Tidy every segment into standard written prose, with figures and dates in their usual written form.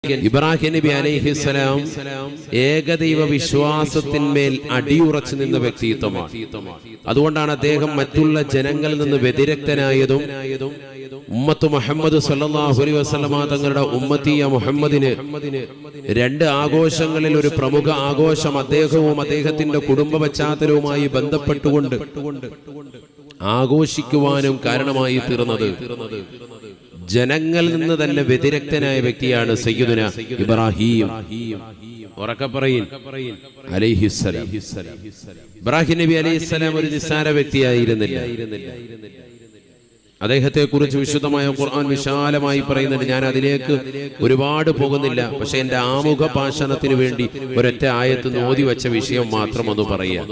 ഇബ്രാഹിം നബി അലൈഹിസ്സലാം ഏകദൈവ വിശ്വാസത്തിന്മേൽ അടിയുറച്ചു നിന്ന വ്യക്തിത്വമാണ്. അതുകൊണ്ടാണ് അദ്ദേഹം മറ്റുള്ള ജനങ്ങളിൽ നിന്ന് വ്യതിരക്തനായതും ഉമ്മത്ത് മുഹമ്മദ് സല്ലല്ലാഹു അലൈഹി വസല്ലമ തങ്ങളുടെ ഉമ്മത്തിയ മുഹമ്മദിന് രണ്ട് ആഘോഷങ്ങളിൽ ഒരു പ്രമുഖ ആഘോഷം അദ്ദേഹവും അദ്ദേഹത്തിന്റെ കുടുംബ പശ്ചാത്തലവുമായി ബന്ധപ്പെട്ടുകൊണ്ട് ആഘോഷിക്കുവാനും കാരണമായി തീർന്നത് ജനങ്ങളിൽ നിന്ന് തന്നെ വ്യതിരക്തനായ വ്യക്തിയാണ് സയ്യിദുന ഇബ്രാഹിം അലൈഹിസ്സലാം. ഇബ്രാഹിം നബി അലൈഹിസ്സലാം ഒരു നിസ്സാര വ്യക്തിയായിരുന്നില്ല. അദ്ദേഹത്തെ കുറിച്ച് വിശുദ്ധമായ ഖുർആൻ വിശാലമായി പറയുന്നുണ്ട്. ഞാൻ അതിലേക്ക് ഒരുപാട് പോകുന്നില്ല. പക്ഷെ എന്റെ ആമുഖ ഭാഷണത്തിന് വേണ്ടി ഒരൊറ്റ ആയത്ത് ഓതി വെച്ച വിഷയം മാത്രം ഒന്ന് പറയാം.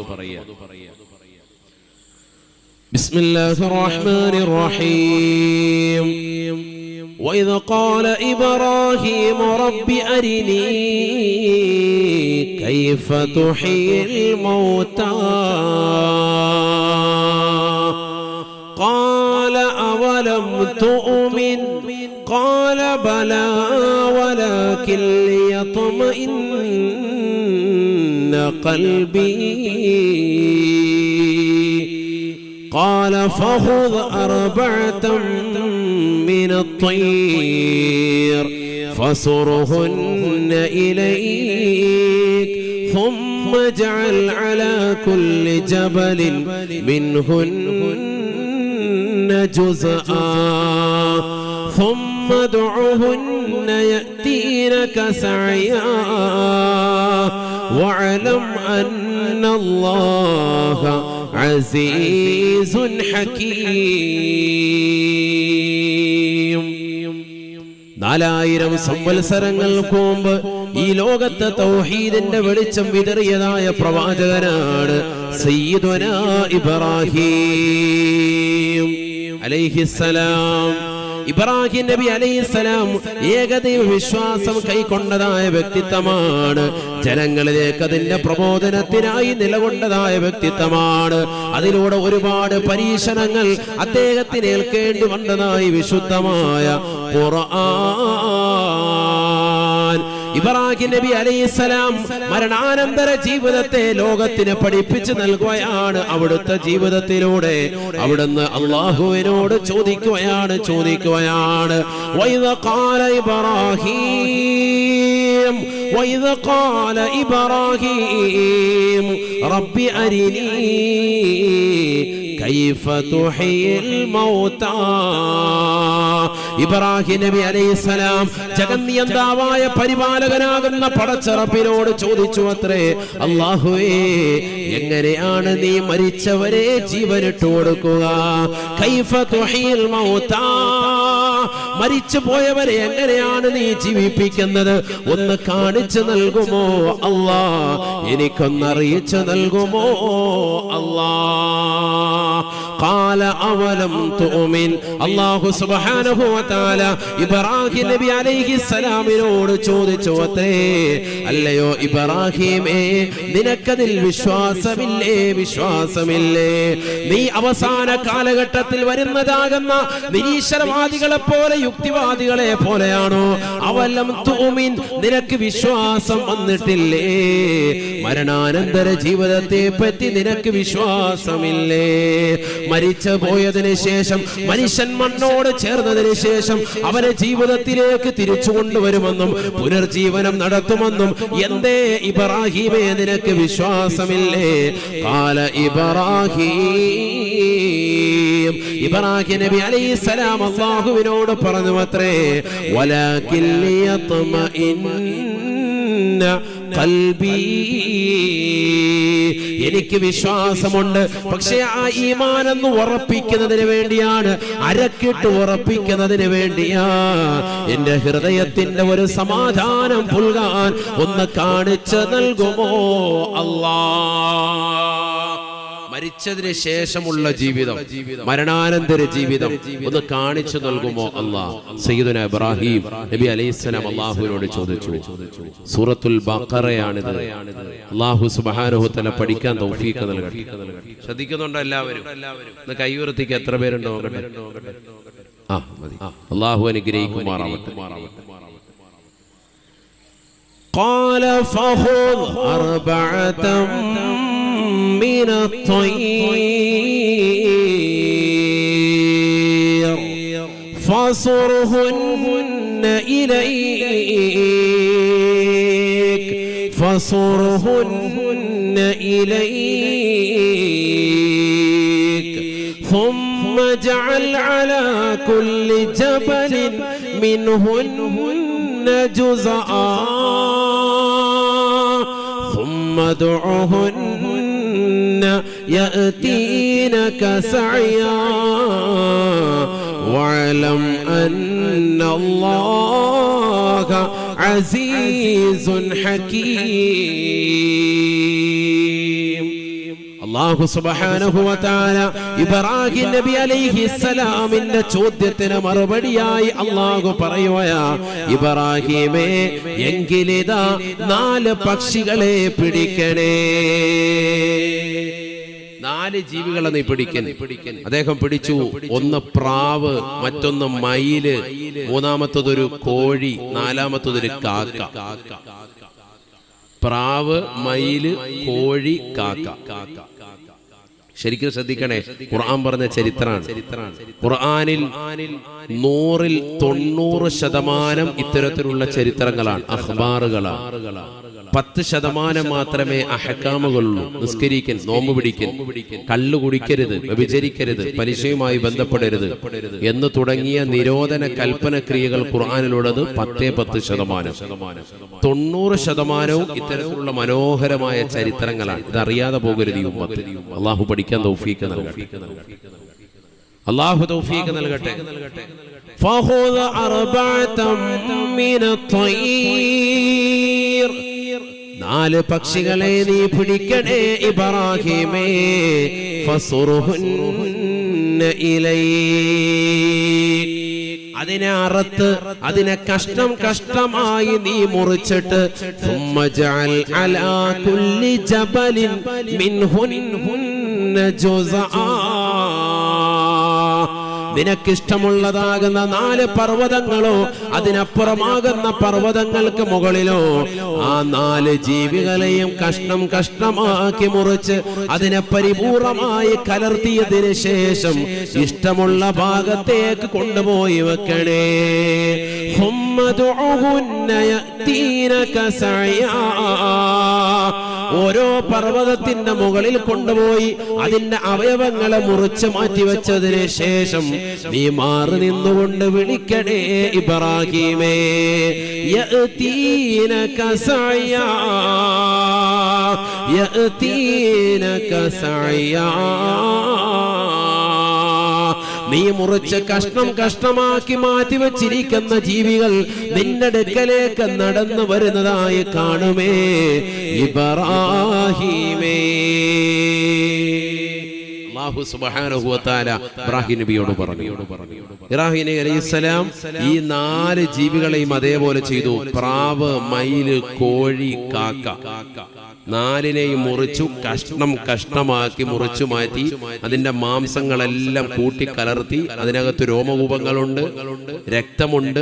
بسم الله الرحمن الرحيم وإذ قال إبراهيم رب أرني كيف تحيي الموتى قال أولم تؤمن قال بلى ولكن ليطمئن قلبي قال فخذ أربعة من الطير فصرهن إليك ثم اجعل على كل جبل منهن جزءا ثم ادعهن يأتينك سعيا واعلم أن الله عزيز حكيم. 4000 സംവത്സരങ്ങൾക്ക് മുമ്പ് ഈ ലോകത്തെ തൗഹീദിന്റെ വെളിച്ചം വിതറിയതായ പ്രവാചകനാണ് സയ്യിദുനാ ഇബ്രാഹിം അലൈഹിസ്സലാം. ഇബ്രാഹിം നബി അലൈഹിസ്സലാം ഏകദൈവ വിശ്വാസം കൈക്കൊണ്ടതായ വ്യക്തിത്വമാണ്. ജനങ്ങളിലേക്ക് അതിന്റെ പ്രബോധനത്തിനായി നിലകൊണ്ടതായ വ്യക്തിത്വമാണ്. അതിലൂടെ ഒരുപാട് പരീക്ഷണങ്ങൾ അദ്ദേഹത്തിന് ഏൽക്കേണ്ടി വന്നതായി വിശുദ്ധമായ ഖുർആൻ. ഇബ്രാഹിം നബി അലൈഹിസ്സലാം മരണാനന്തര ജീവിതത്തെ ലോകത്തിന് പഠിപ്പിച്ചു നൽകുകയാണ്. അവിടുത്തെ ജീവിതത്തിലൂടെ അവിടുന്ന് അല്ലാഹുവിനോട് ചോദിക്കുകയാണ്. വൈദ ഖാല ഇബ്രാഹിം وإذ قال إبراهيم رب أرني كيف تحيي الموتى. ഇബ്രാഹിം നബി അലൈഹിസ്സലാം ജഗന്നിയന്താവായ പരിപാലകനാകുന്ന പടച്ചറപ്പിനോട് ചോദിച്ചു അത്രേ, അല്ലാഹുവേ, എങ്ങനെയാണ് നീ മരിച്ചവരെ ജീവനിട്ട് കൊടുക്കുക? കൈഫ തുഹീൽ മൗതാ, മരിച്ചു പോയവരെ എങ്ങനെയാണ് നീ ജീവിപ്പിക്കുന്നത്? ഒന്ന് കാണിച്ചു നൽകുമോ അല്ലാ? എനിക്കൊന്ന് അറിയിച്ചു നൽകുമോ അല്ലാ? ഖാല അവലം തുഅ്മിൻ. അല്ലാഹു സുബ്ഹാനഹു വ തആല ഇബ്രാഹിം നബി അലൈഹിസ്സലാമിനോട് ചോദിച്ചു അത്രേ, അല്ലയോ ഇബ്രാഹിമേ, നിനക്കതിൽ വിശ്വാസമില്ലേ? നീ അവസാന കാലഘട്ടത്തിൽ വരുന്നതാകുന്ന നിരീശ്വരവാദികളെ പോലെ യുക്തിവാദികളെ പോലെയാണോ? അവലം തുഅ്മിൻ, നിനക്ക് വിശ്വാസം വന്നിട്ടില്ലേ? മരണാനന്തര ജീവിതത്തെ പറ്റി നിനക്ക് വിശ്വാസമില്ലേ? മരിച്ചു പോയതിനു ശേഷം മനുഷ്യൻ മണ്ണോട് ചേർന്നതിന് ശേഷം അവനെ ജീവിതത്തിലേക്ക് തിരിച്ചു കൊണ്ടുവരുമെന്നും പുനർജീവനം നടത്തുമെന്നും എന്തേ ഇബ്രാഹിമേ നിനക്ക് വിശ്വാസമില്ലേ? ഖാല ഇബ്രാഹിം നബി അലൈഹിസ്സലാം അല്ലാഹുവിനോട് പറഞ്ഞു അത്രേ, വലാകിൻ ലിയത്മഇന്ന ഖൽബി, എനിക്ക് വിശ്വാസമുണ്ട്, പക്ഷേ ആ ഈമാൻ എന്ന് ഉറപ്പിക്കുന്നതിന് വേണ്ടിയാണ്, അരക്കിട്ട് ഉറപ്പിക്കുന്നതിന് വേണ്ടിയാ. എന്റെ ഹൃദയത്തിന്റെ ഒരു സമാധാനം പുൽകാൻ ഒന്ന് കാണിച്ചു നൽകുമോ അല്ലാ? മരിച്ചതിന് ശേഷമുള്ള ജീവിതം, മരണാനന്തര ജീവിതം ഒന്ന് കാണിച്ചു നൽകുമോ അല്ലാ? സയ്യിദുനാ ഇബ്രാഹിം നബി അലൈഹിസ്സലാം അല്ലാഹുവിനോട് ചോദിച്ചു. സൂറത്തുൽ ബഖറയാണിത്. അല്ലാഹു സുബ്ഹാനഹു വ തആല പഠിക്കാൻ തൗഫീഖ് നൽകട്ടെ. ശ്രദ്ധിക്കുന്നുണ്ടോ എല്ലാവരും? ഒന്ന് കൈയുയർത്തിക്ക്. എത്ര പേരുണ്ടോ നോക്കട്ടെ. മതി. അല്ലാഹു അനുഗ്രഹിക്കുമാറാവട്ടെ. قال فخذ أربعة من الطير فصرهن إليك ثم اجعل على كل جبل منهن جزءا ثم ادعهن يأتينك سعيا واعلم أن الله عزيز حكيم. അല്ലാഹു സുബ്ഹാനഹു വ തആല ഇബ്രാഹിം നബി അലൈഹിസ്സലാമിന്റെ ചോദ്യത്തിന് മറുപടിയായി അല്ലാഹു പറയുകയാ, ഇബ്രാഹിമേ, എങ്കിലിതാ 4 പക്ഷികളെ പിടിക്കണേ. 4 ജീവികളെ നീ പിടിക്കണേ. അദ്ദേഹം പിടിച്ചു. ഒന്ന് പ്രാവ്, മറ്റൊന്ന് മയില്, മൂന്നാമത്തതൊരു കോഴി, നാലാമത്തതൊരു കാക്ക. പ്രാവ്, മയില്, കോഴി, കാക്ക. ശരിക്കും ശ്രദ്ധിക്കണേ, ഖുർആൻ പറഞ്ഞ ചരിത്രമാണ്. ഖുർആനിൽ 100ൽ 90% ഇത്തരത്തിലുള്ള ചരിത്രങ്ങളാണ്, അഖ്ബാറുകളാണ്. 10% മാത്രമേ അഹ്കാമുകളുള്ളൂ. നിസ്കരിക്കൻ, നോമ്പ് പിടിക്കൻ, കള്ളു കുടിക്കരുത്, വ്യഭിചരിക്കരുത്, പലിശയുമായി ബന്ധപ്പെടരുത് എന്ന് തുടങ്ങിയ നിരോധന കൽപ്പന ക്രിയകൾ ഖുർആനിലുള്ളത് 10%. 90% ഇത്തരത്തിലുള്ള മനോഹരമായ ചരിത്രങ്ങളാണ്. ഇതറിയാതെ പോകരുത് ഈ ഉമ്മത്ത്. അള്ളാഹു പഠിക്കാൻ തൗഫീഖ് നൽകട്ടെ. അള്ളാഹു തൗഫീഖ് നൽകട്ടെ. فخذ أربعة من الطير 4 പക്ഷികളെ നീ പിടിക്കണേ ഇബ്രാഹിമേ. ഫസുർഹുന്ന ഇലൈക്, അതിനെ അറുത്ത് അതിനെ കഷ്ടമായി നീ മുറിച്ചിട്ട് ثم اجعل على كل جبل منهن جزءا, നിനക്കിഷ്ടമുള്ളതാകുന്ന 4 പർവ്വതങ്ങളോ അതിനപ്പുറമാകുന്ന പർവ്വതങ്ങൾക്ക് മുകളിലോ ആ 4 ജീവികളെയും കഷ്ടമാക്കി മുറിച്ച് അതിനെ പരിപൂർണമായി കലർത്തിയതിന് ശേഷം ഇഷ്ടമുള്ള ഭാഗത്തേക്ക് കൊണ്ടുപോയി വെക്കണേ. ഓരോ പർവ്വതത്തിന്റെ മുകളിൽ കൊണ്ടുപോയി അതിന്റെ അവയവങ്ങളെ മുറിച്ച് മാറ്റിവെച്ചതിന് ശേഷം നീ മാറി നിന്നുകൊണ്ട് വിളിക്കണേ ഇബ്രാഹിമേ. യഅതീനക സഅയാ, യഅതീനക സഅയാ. നീ മുറിച്ച് കഷ്ടമാക്കി മാറ്റിവെച്ചിരിക്കുന്ന ജീവികൾ നിന്റെ അടുക്കലേക്ക് നടന്നു വരുന്നതായി കാണുമേ ഇബ്രാഹിമേ. അല്ലാഹു സുബ്ഹാനഹു വ തആല ഇബ്രാഹിം നബിയോട് പറഞ്ഞു. ഇബ്രാഹിം നബി അലൈഹിസ്സലാം ഈ 4 ജീവികളെയും അതേപോലെ ചെയ്തു. പ്രാവ്, മയില്, കോഴി, കാക്ക. 4നെയും മുറിച്ചു കഷ്ടമാക്കി മുറിച്ചു മാറ്റി അതിന്റെ മാംസങ്ങളെല്ലാം കൂട്ടിക്കലർത്തി. അതിനകത്ത് രോമകൂപങ്ങളുണ്ട്, രക്തമുണ്ട്,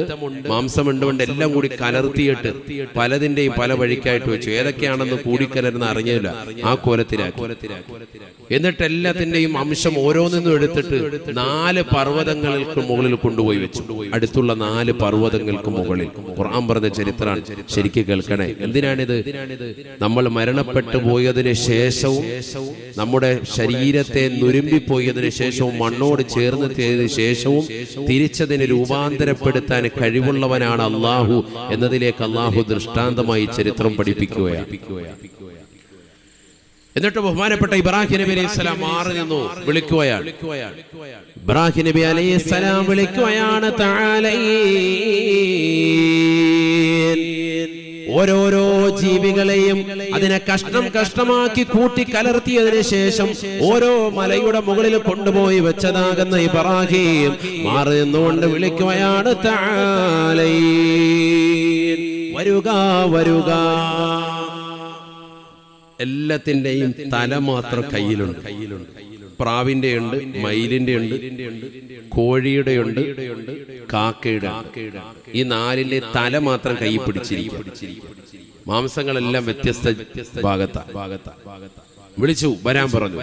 മാംസമുണ്ട്, എല്ലാം കൂടി കലർത്തിയിട്ട് പലതിന്റെയും പല വഴിക്കായിട്ട് വെച്ചു. ഏതൊക്കെയാണെന്ന് കൂടിക്കലർന്ന് അറിഞ്ഞില്ല, ആ കോലത്തിലാക്കി. എന്നിട്ട് എല്ലാത്തിന്റെയും അംശം ഓരോന്നും എടുത്തിട്ട് 4 പർവ്വതങ്ങൾക്ക് മുകളിൽ കൊണ്ടുപോയി വെച്ചു. അടുത്തുള്ള 4 പർവ്വതങ്ങൾക്ക് മുകളിൽ. ഖുർആൻ പറഞ്ഞ ചരിത്രമാണ്, ശരിക്കും കേൾക്കണേ. എന്തിനാണിത്? നമ്മൾ മരണപ്പെട്ടു പോയതിനു ശേഷവും നമ്മുടെ ശരീരത്തെ നുരുമ്പിപ്പോയതിനു ശേഷവും മണ്ണോട് ചേർന്നെത്തിയതിനു ശേഷവും തിരിച്ചതിനെ രൂപാന്തരപ്പെടുത്താൻ കഴിവുള്ളവനാണ് അള്ളാഹു എന്നതിലേക്ക് അള്ളാഹു ദൃഷ്ടാന്തമായി ചരിത്രം പഠിപ്പിക്കുകയാണ്. എന്നിട്ട് ബഹുമാനപ്പെട്ട ഇബ്രാഹിം നബി അലൈഹിസ്സലാം മാറി നിന്നു വിളിക്കുകയാണ്. ഇബ്രാഹിം നബി അലൈഹിസ്സലാം വിളിക്കുകയാണ്, ഓരോരോ ജീവികളെയും അതിനെ കഷ്ടമാക്കി കൂട്ടിക്കലർത്തിയതിനു ശേഷം ഓരോ മലയുടെ മുകളിൽ കൊണ്ടുപോയി വെച്ചതാകുന്ന ഇബ്രാഹിം മാറി നിന്നുകൊണ്ട് വിളിക്കുകയാണ്, വരുക. എല്ലാത്തിന്റെയും തല മാത്രം കയ്യിലുണ്ട്. പ്രാവിന്റെ ഉണ്ട്, മയിലിന്റെ ഉണ്ട്, കോഴിയുടെ ഉണ്ട്, കാക്കയുടെ. ഈ 4ന്റെ തല മാത്രം കൈ പിടിച്ചിരിക്കും. മാംസങ്ങളെല്ലാം വ്യത്യസ്ത ഭാഗത്താ. വിളിച്ചു വരാൻ പറഞ്ഞു.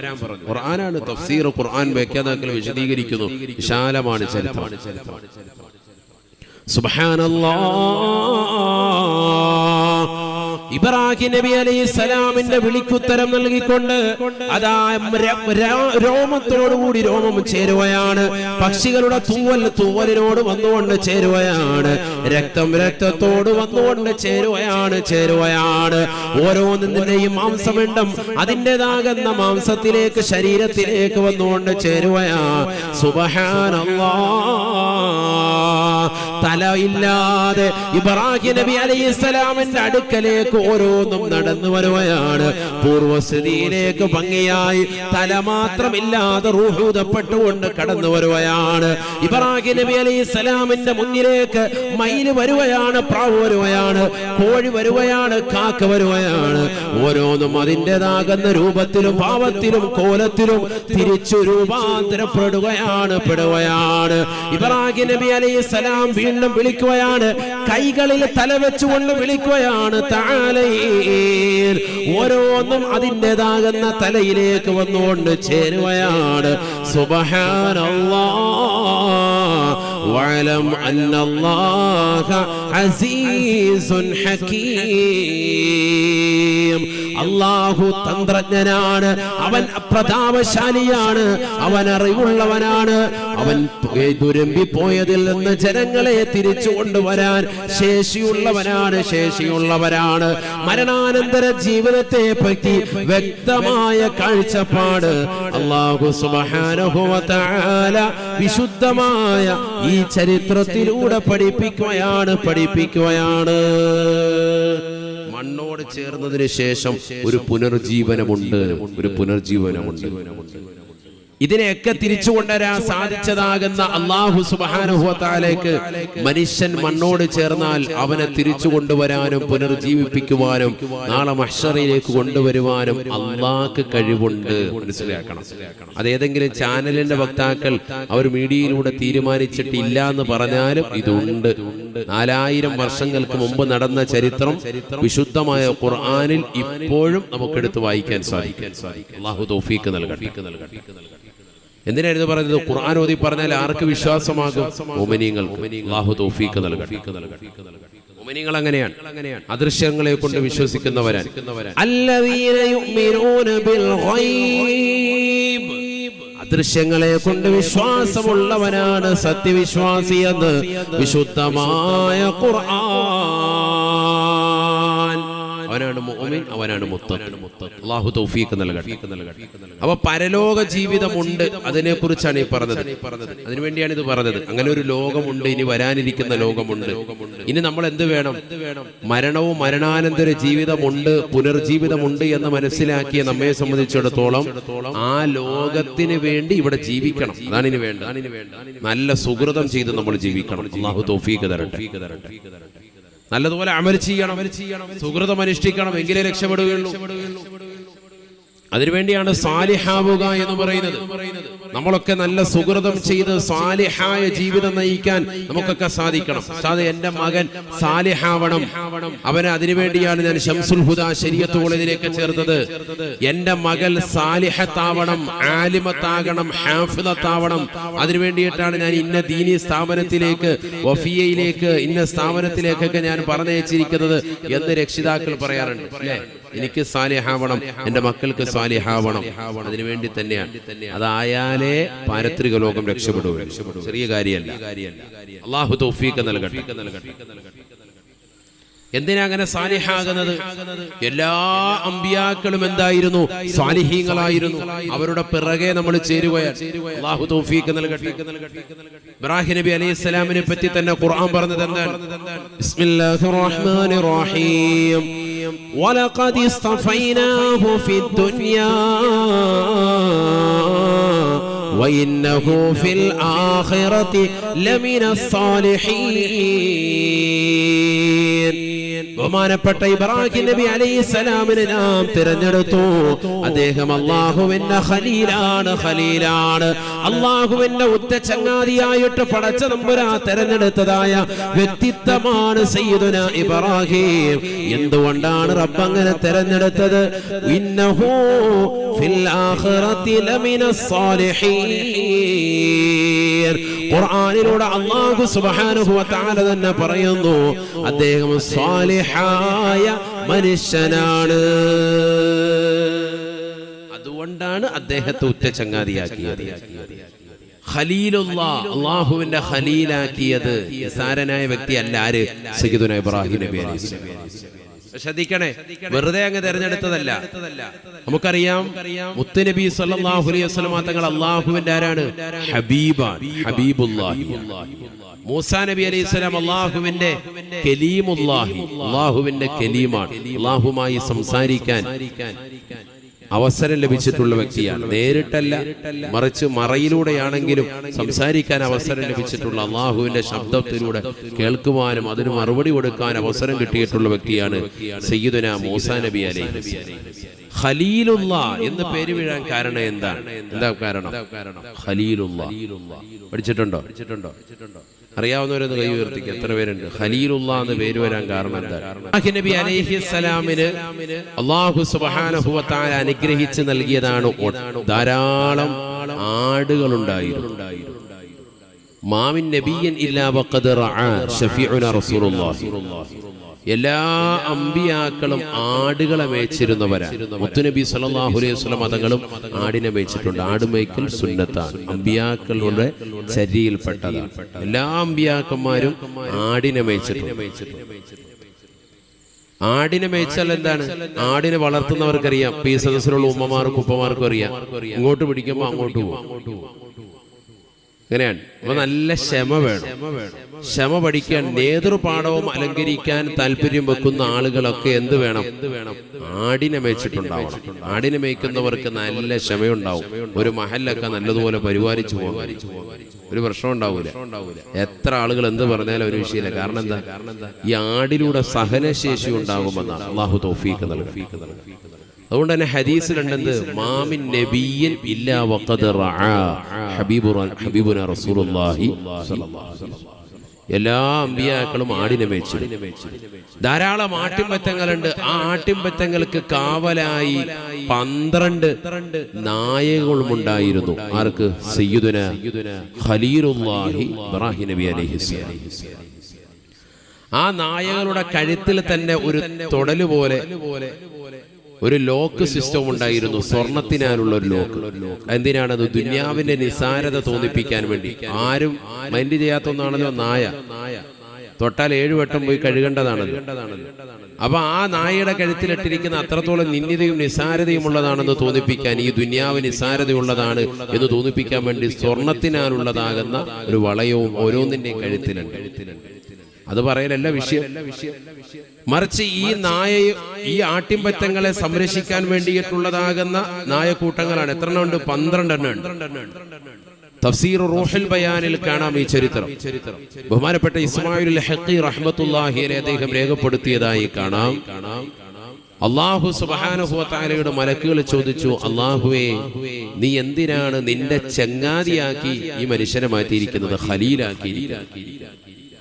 ഖുർആനാണ്, തഫ്സീർ ഖുർആൻ വ്യാഖ്യാതാക്കൾ വിശദീകരിക്കുന്നു. വിശാലമാണ് ചരിത്രം. സുബ്ഹാനല്ലാഹ്. ഇബ്രാഹിം നബി അലൈഹിസ്സലാമിന്റെ വിളിക്കുത്തരം നൽകിക്കൊണ്ട് അതാ രോമത്തോടുകൂടി രോമം ചേരുകയാണ്. പക്ഷികളുടെ തൂവലിനോട് വന്നുകൊണ്ട് ചേരുകയാണ്. രക്തത്തോട് വന്നുകൊണ്ട് ചേരുകയാണ്. ഓരോന്നിന്റെയും മാംസമിണ്ടം അതിൻ്റെതാകുന്ന മാംസത്തിലേക്ക്, ശരീരത്തിലേക്ക് വന്നുകൊണ്ട് ചേരുകയാണ്. സുബ്ഹാനല്ലാഹ്. തലയില്ലാതെ ഇബ്രാഹിം നബി അലൈഹിസ്സലാമിന്റെ അടുക്കലേക്ക് ഓരോന്നും നടന്നു വരുകയാണ്. പൂർവസ്ഥിതിയിലേക്ക് ഭംഗിയായി തല മാത്രമില്ലാതെ റൂഹൂദപ്പെട്ടുകൊണ്ട് കടന്നു വരുകയാണ്. ഇബ്രാഹിം നബി അലൈഹിസ്സലാമിന്റെ മുന്നിലേക്ക് മയിൽ വരുകയാണ്, പ്രാവ് വരുകയാണ്, കോഴി വരുകയാണ്, കാക്ക വരുകയാണ്. ഓരോന്നും അതിൻ്റെതാകുന്ന രൂപത്തിലും ഭാവത്തിലും കോലത്തിലും തിരിച്ചു രൂപാന്തരപ്പെടുകയാണ്. ഇബ്രാഹിം നബി അലൈഹിസ്സലാം വീണ്ടും വിളിക്കുകയാണ്. കൈകളിൽ തല വെച്ചുകൊണ്ട് വിളിക്കുകയാണ്. ഓരോന്നും അതിൻ്റെതാകുന്ന തലയിലേക്ക് വന്നുകൊണ്ട് ചേരുകയാണ്. സുബ്ഹാനല്ലാഹ് വഅലം അന്നല്ലാഹ അസീസുൻ ഹകീം. അല്ലാഹു തന്ത്രജ്ഞനാണ്, അവൻ പ്രതാപശാലിയാണ്, അവൻ അറിവുള്ളവനാണ്. അവൻ ദുരമ്പിപ്പോയതിൽ നിന്ന് ജനങ്ങളെ തിരിച്ചു കൊണ്ടുവരാൻ ശേഷിയുള്ളവരാണ്. മരണാനന്തര ജീവിതത്തെ പറ്റി വ്യക്തമായ കാഴ്ചപ്പാട് അല്ലാഹു സുബ്ഹാനഹു വ തആല വിശുദ്ധമായ ഈ ചരിത്രത്തിലൂടെ പഠിപ്പിക്കുകയാണ്. മണ്ണോട് ചേർന്നതിന് ശേഷം ഒരു പുനർജീവനമുണ്ട്. ഇതിനെയൊക്കെ തിരിച്ചു കൊണ്ടുവരാൻ സാധിച്ചതാകുന്ന അല്ലാഹു സുബ്ഹാനഹു വ തആലയ്ക്ക് മനുഷ്യൻ മണ്ണോട് ചേർന്നാൽ അവനെ തിരിച്ചു കൊണ്ടുവരാനും പുനർജീവിപ്പിക്കുവാനും നാളെ മഹ്ശറിലേക്ക് കൊണ്ടുവരുവാനും അല്ലാഹ്ക്ക് കഴിവുണ്ട്. മനസ്സിലാക്കണം. അതേതെങ്കിലും ചാനലിന്റെ വക്താക്കൾ അവർ മീഡിയയിലൂടെ തീരുമാനിച്ചിട്ടില്ല എന്ന് പറഞ്ഞാലും ഇതുണ്ട്. 4000 വർഷങ്ങൾക്ക് മുമ്പ് നടന്ന ചരിത്രം വിശുദ്ധമായ ഖുർആനിൽ ഇപ്പോഴും നമുക്കെടുത്ത് വായിക്കാൻ സാധിക്കും. അല്ലാഹു തൗഫീഖ് നൽകട്ടെ. എന്തിനായിരുന്നു പറയുന്നത്? ഖുർആൻ ഓതി പറഞ്ഞാൽ ആർക്ക് വിശ്വാസമാകും? മുഅ്മിനീങ്ങൾക്ക്. അല്ലാഹു തൗഫീഖ് നൽകട്ടെ. മുഅ്മിനീങ്ങൾ അങ്ങനെയാണ്, അദൃശ്യങ്ങളെ കൊണ്ട് വിശ്വസിക്കുന്നവരാണ്. അല്ലദീന യുഅ്മിനൂന ബിൽ ഗൈബ്. അദൃശ്യങ്ങളെ കൊണ്ട് വിശ്വാസമുള്ളവനാണ് സത്യവിശ്വാസി എന്ന് വിശുദ്ധമായ ഖുർആൻ. അവനാണ് മുഅ്മിൻ, അവനാണ് മുത്തഖി. അല്ലാഹു തൗഫീഖ് നൽകട്ടെ. അപ്പൊ പരലോക ജീവിതമുണ്ട്, അതിനെക്കുറിച്ചാണ് ഈ പറഞ്ഞത്. അതിനുവേണ്ടിയാണ് ഇത് പറഞ്ഞത്. അങ്ങനെ ഒരു ലോകമുണ്ട്, ഇനി വരാനിരിക്കുന്ന ലോകമുണ്ട്. ഇനി നമ്മൾ എന്ത് വേണം? മരണവും മരണാനന്തര ജീവിതമുണ്ട്, പുനർജീവിതമുണ്ട് എന്ന് മനസ്സിലാക്കിയ നമ്മെ സംബന്ധിച്ചിടത്തോളം ആ ലോകത്തിന് വേണ്ടി ഇവിടെ ജീവിക്കണം. അതാണ് ഇനി വേണ്ടത്. നല്ല സുകൃതം ചെയ്ത് നമ്മൾ ജീവിക്കണം. അല്ലാഹു തൗഫീഖ് തരട്ടെ. നല്ലതുപോലെ അമൽ ചെയ്യണം, സുകൃതം അനുഷ്ഠിക്കണം, എങ്കിലേ രക്ഷപ്പെടുകയുള്ളൂ. അതിനുവേണ്ടിയാണ് സാലിഹാവുക എന്ന് പറയുന്നത്. നമ്മളൊക്കെ നല്ല സുകൃതം ചെയ്ത് സാലിഹായ ജീവിതം നയിക്കാൻ നമുക്കൊക്കെ സാധിക്കണം. എന്റെ മകൻ സാലിഹാവണം, അവന് അതിനുവേണ്ടിയാണ് ഞാൻ ശംസുൽ ഹുദാ ശരീഅത്ത് കോളേജിലേക്ക് ചേർത്തത്. എന്റെ മകൾ സാലിഹത്താവണം, ആലിമത്താകണം, ഹാഫിളത്താവണം. അതിനുവേണ്ടിയിട്ടാണ് ഞാൻ ഇന്ന ദീനി സ്ഥാപനത്തിലേക്ക്, വഫിയയിലേക്ക്, ഇന്ന സ്ഥാപനത്തിലേക്കൊക്കെ ഞാൻ പറഞ്ഞയച്ചിരിക്കുന്നത് എന്ന് രക്ഷിതാക്കൾ പറയാറുണ്ട്. അല്ലേ? എനിക്ക് സാലിഹാവണം, എന്റെ മക്കൾക്ക് സാലിഹാവണം. അതിനുവേണ്ടി തന്നെയാണ്. അതായാലേ പാരത്രിക ലോകം രക്ഷപ്പെടുകയും. ചെറിയ കാര്യമല്ല. അല്ലാഹു തൗഫീഖ് നൽകട്ടെ. എന്തിനാ അങ്ങനെ സാലിഹാകുന്നത്? എല്ലാ അമ്പിയാക്കളും എന്തായിരുന്നു? സാലിഹീങ്ങളായിരുന്നു. അവരുടെ പിറകെ നമ്മൾ ചേരുകയാണ്. അല്ലാഹു തൗഫീഖ് നൽകട്ടെ. ഇബ്രാഹിം നബി അലൈഹിസ്സലാമിനെ പറ്റി തന്നെ ഖുർആൻ പറഞ്ഞത് എന്താണ്? ബിസ്മില്ലാഹിർ റഹ്മാനിർ റഹീം. വലഖദ് ഇസ്തഫൈനാഹു ഫിദ്ദുനിയാ വഇന്നഹു ഫിൽ ആഖിറതി ലമിനസ് സാലിഹീൻ. ബഹുമാനപ്പെട്ട ഇബ്രാഹിം നബി അലൈഹിസ്സലാമിനെ നാം തിരഞ്ഞെടുത്തു. അദ്ദേഹം അല്ലാഹുവിന്റെ ഖലീലാണ്. അല്ലാഹുവിന്റെ ഉറ്റ ചങ്ങാതിയായിട്ട് പടച്ച തമ്പുരാൻ തിരഞ്ഞെടുത്തതായ വ്യക്തിത്വമാണ് സയ്യിദുനാ ഇബ്രാഹിം. എന്തുകൊണ്ടാണ് റബ്ബ് അങ്ങനെ തിരഞ്ഞെടുത്തത്? ഇന്നഹു ഫിൽ ആഖിറതി ലമിനസ് സാലിഹീൻ. ഖുർആനിലൂടെ അല്ലാഹു സുബ്ഹാനഹു വ തആല തന്നെ പറയുന്നു, അദ്ദേഹം സാലിഹായ മനുഷ്യനാണ്. അതുകൊണ്ടാണ് അദ്ദേഹത്തെ ഉറ്റ ചങ്ങാതിയാക്കിയത്. ഖലീലുല്ലാഹ്, അല്ലാഹുവിന്റെ ഖലീലാക്കിയത് നിസാരനായ വ്യക്തിയല്ല. ആര്? സയ്യിദുനാ ഇബ്രാഹിം നബി അലൈഹിസ്സലാം. ശ്രദ്ധിക്കണേ, വെറുതെ അങ്ങ് തെരഞ്ഞെടുത്തതല്ല. നമുക്കറിയാം മുത്തുനബി സല്ലല്ലാഹു അലൈഹി വസല്ലം തങ്ങൾ അല്ലാഹുവിന്റെ ആരാണ്? ഹബീബാണ്, ഹബീബുല്ലാഹി. മൂസാ നബി അലൈഹിസ്സലാം അല്ലാഹുവിന്റെ കലീമുല്ലാഹി, അല്ലാഹുവിന്റെ കലീമാണ്. അല്ലാഹുമായി സംസാരിക്കാൻ അവസരം ലഭിച്ചിട്ടുള്ള വ്യക്തിയാണ്. നേരിട്ടല്ല, മറിച്ച് മറയിലൂടെയാണെങ്കിലും സംസാരിക്കാൻ അവസരം ലഭിച്ചിട്ടുള്ള, അള്ളാഹുവിന്റെ ശബ്ദത്തിലൂടെ കേൾക്കുവാനും അതിന് മറുപടി കൊടുക്കാൻ അവസരം കിട്ടിയിട്ടുള്ള വ്യക്തിയാണ് സയ്യിദുനാ മൂസാ നബി അലൈഹിസ്സലാം. ഖലീലുല്ലാഹ് എന്ന് പേര് വീഴാൻ കാരണം എന്താണ്? എന്താ കാരണം? ഖലീലുല്ലാഹ് പഠിച്ചിട്ടുണ്ടോ? അറിയാവുന്നവരൊന്ന് കൈ ഉയർത്തിക്ക്. എത്ര പേരുണ്ട്? ഖലീലുല്ലാഹ് എന്ന് പേര് വരാൻ കാരണം എന്താണ്? ഇബ്രാഹിം നബി അലൈഹിസ്സലാമിന് അല്ലാഹു സുബ്ഹാനഹു വ തആല അനുഗ്രഹിച്ച് നൽകിയതാണ് ധാരാളം ആടുകൾ ഉണ്ടായിരുന്നു. മാമിൻ നബിയ്യൻ ഇല്ലാ വഖദ് റഅ ശഫീഉനാ റസൂലുള്ളാഹി. എല്ലാ അമ്പിയാക്കളും ആടുകളെ മേച്ചിരുന്നവരാണ്. മുത്തുനബി സല്ലല്ലാഹു അലൈഹി വസല്ലം തങ്ങളും ആടിനെ മേച്ചിട്ടുണ്ട്. ആട് മേയ്ക്കൽ സുന്നത്താണ്, അമ്പിയാക്കളുടെ ചര്യയിൽപ്പെട്ടതാണ്. എല്ലാ അമ്പിയാക്കന്മാരും ആടിനെ മേച്ചിട്ടുണ്ട്. ആടിനെ മേച്ചാൽ എന്താണ്? ആടിനെ വളർത്തുന്നവർക്കറിയാം. ഈ സദസ്സിലുള്ള ഉമ്മമാർക്കും ഉപ്പമാർക്കും അറിയാം. ഇങ്ങോട്ട് പിടിക്കുമ്പോൾ അങ്ങോട്ട് പോകും. അങ്ങനെയാണ്. അപ്പൊ നല്ല ക്ഷമ വേണം. ക്ഷമ പഠിക്കാൻ, നേതൃപാഠവും അലങ്കരിക്കാൻ താല്പര്യം വെക്കുന്ന ആളുകളൊക്കെ എന്ത് വേണം? ആടിനെ മേച്ചിട്ടുണ്ടാവണം. ആടിനെ മേയ്ക്കുന്നവർക്ക് നല്ല ക്ഷമയുണ്ടാവും. ഒരു മഹല്ലൊക്കെ നല്ലതുപോലെ പരിപാലിച്ചു പോകാൻ ഒരു പ്രശ്നം ഉണ്ടാവൂല. എത്ര ആളുകൾ എന്ത് പറഞ്ഞാലും ഒരു വിഷയമില്ല. കാരണം എന്താ? ഈ ആടിലൂടെ സഹനശേഷി ഉണ്ടാകുമെന്നാണ് അല്ലാഹു തൗഫീഖ് നൽകുന്നത്. അതുകൊണ്ട് തന്നെ ഹദീസിലുണ്ടെന്ത്? മാമിൻ നബിയ്യൻ ഇല്ലാ വഖദ് റഅ ഹബീബുനാ റസൂലുള്ളാഹി സ്വല്ലല്ലാഹു അലൈഹി വസല്ലം. എല്ലാ അമ്പിയാക്കളും ആടിനെ മേച്ചു. ധാരാളം ആട്ടിൻപറ്റങ്ങളുണ്ട്. ആ ആട്ടിൻപറ്റങ്ങൾക്ക് കാവലായി 12 നായകളും ഉണ്ടായിരുന്നു. ആർക്ക്? സയ്യിദുനാ ഖലീലുല്ലാഹി ഇബ്രാഹിം നബി അലൈഹിസ്സലാം. ആ നായകളുടെ കഴുത്തിൽ തന്നെ ഒരു തൊടല് പോലെ ഒരു ലോക്ക് സിസ്റ്റം ഉണ്ടായിരുന്നു. സ്വർണത്തിനാലുള്ള ഒരു ലോക്ക്. എന്തിനാണത്? ദുന്യാവിന്റെ നിസാരത തോന്നിപ്പിക്കാൻ വേണ്ടി. ആരും മൈൻഡ് ചെയ്യാത്ത ഒന്നാണല്ലോ നായ. തൊട്ടാൽ 7 വട്ടം പോയി കഴുകേണ്ടതാണല്ലോ. അപ്പൊ ആ നായയുടെ കഴുത്തിലിട്ടിരിക്കുന്ന അത്രത്തോളം നിന്ദിതയും നിസാരതയും ഉള്ളതാണെന്ന് തോന്നിപ്പിക്കാൻ, ഈ ദുന്യാവ് നിസാരതയുള്ളതാണ് എന്ന് തോന്നിപ്പിക്കാൻ വേണ്ടി സ്വർണത്തിനാലുള്ളതാകുന്ന ഒരു വളയവും ഓരോന്നിന്റെയും കഴുത്തിലുണ്ട്. അത് പറയലല്ല വിഷയം. മറിച്ച് ഈ ആട്ടിൻപറ്റങ്ങളെ സംരക്ഷിക്കാൻ വേണ്ടിയിട്ടുള്ളതാകുന്ന നായക്കൂട്ടങ്ങളാണ്. എത്ര എണ്ണം ഉണ്ട്? 12 എണ്ണം ഉണ്ട്. തഫ്സീർ റൂഹുൽ ബയാനിൽ കാണാം ഈ ചരിത്രം. ബഹുമാനപ്പെട്ട ഇസ്മായിൽ ഹഖി റഹ്മത്തുള്ളാഹി അലൈഹി അദ്ദേഹം രേഖപ്പെടുത്തിയതായി കാണാം. അല്ലാഹു സുബ്ഹാനഹു വ തആലയുടെ മലക്കുകൾ ചോദിച്ചു, അല്ലാഹുവേ, നീ എന്തിനാണ് നിന്റെ ചങ്ങാതിയാക്കി ഈ മനുഷ്യനെ മാറ്റിയിരിക്കുന്നത്, ഖലീലാക്കി?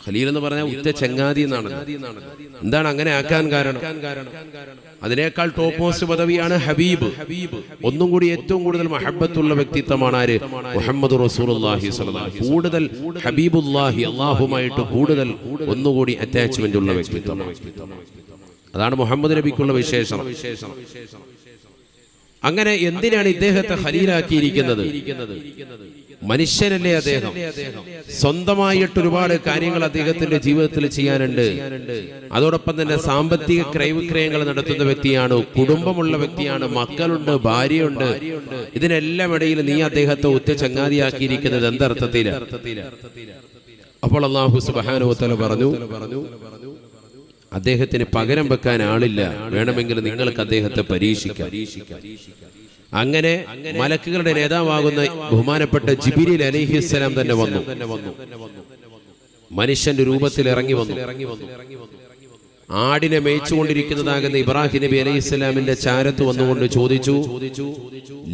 ഖലീൽ എന്ന് പറഞ്ഞാൽ ഉറ്റ ചങ്ങാതി എന്നാണ്. എന്താണ് അങ്ങനെ ആക്കാൻ കാരണം? അതിനേക്കാൾ ടോപ്പ് മോസ്റ്റ് പദവിയാണ് ഹബീബ്. ഒന്നും കൂടി ഏറ്റവും കൂടുതൽ മഹബ്ബത്തുള്ള വ്യക്തിത്വമാണ് ആര്? മുഹമ്മദ് റസൂലുള്ളാഹി സ്വല്ലല്ലാഹു അലൈഹി വസല്ലം. കൂടുതൽ ഹബീബുല്ലാഹി, അല്ലാഹുമായിട്ട് കൂടുതൽ ഒന്നുകൂടി അറ്റാച്ച്മെന്റ് ഉള്ള വ്യക്തിത്വമാണ്. അതാണ് മുഹമ്മദ് നബിക്കുള്ള വിശേഷണം. അങ്ങനെ എന്തിനാണ് ഇദ്ദേഹത്തെ ഖലീലാക്കിയിരിക്കുന്നത്? മനുഷ്യനല്ലേ അദ്ദേഹം. സ്വന്തമായിട്ട് ഒരുപാട് കാര്യങ്ങൾ അദ്ദേഹത്തിന്റെ ജീവിതത്തിൽ ചെയ്യാനുണ്ട്. അതോടൊപ്പം തന്നെ സാമ്പത്തിക ക്രയവിക്രയങ്ങൾ നടത്തുന്ന വ്യക്തിയാണ്, കുടുംബമുള്ള വ്യക്തിയാണ്, മക്കളുണ്ട്, ഭാര്യയുണ്ട്. ഇതിനെല്ലാം ഇടയിൽ നീ അദ്ദേഹത്തെ ഉറ്റ ചങ്ങാതിയാക്കിയിരിക്കുന്നത് എന്തർത്ഥത്തില്? അപ്പോൾ അല്ലാഹു സുബ്ഹാനഹു വ തആല പറഞ്ഞു, അദ്ദേഹത്തിന് പകരം വെക്കാൻ ആളില്ല, വേണമെങ്കിൽ നിങ്ങൾക്ക് അദ്ദേഹത്തെ പരീക്ഷിക്കാം. അങ്ങനെ മലക്കുകളുടെ നേതാവാകുന്ന ബഹുമാനപ്പെട്ട ജിബ്രീൽ അലൈഹിസ്സലാം തന്നെ വന്നു. മനുഷ്യന്റെ രൂപത്തിൽ ഇറങ്ങി വന്നു. ആടിനെ മേയിച്ചുകൊണ്ടിരിക്കുന്നതാകുന്ന ഇബ്രാഹിം നബി അലൈഹിസ്സലാമിന്റെ ചാരത്ത് വന്നുകൊണ്ട് ചോദിച്ചു,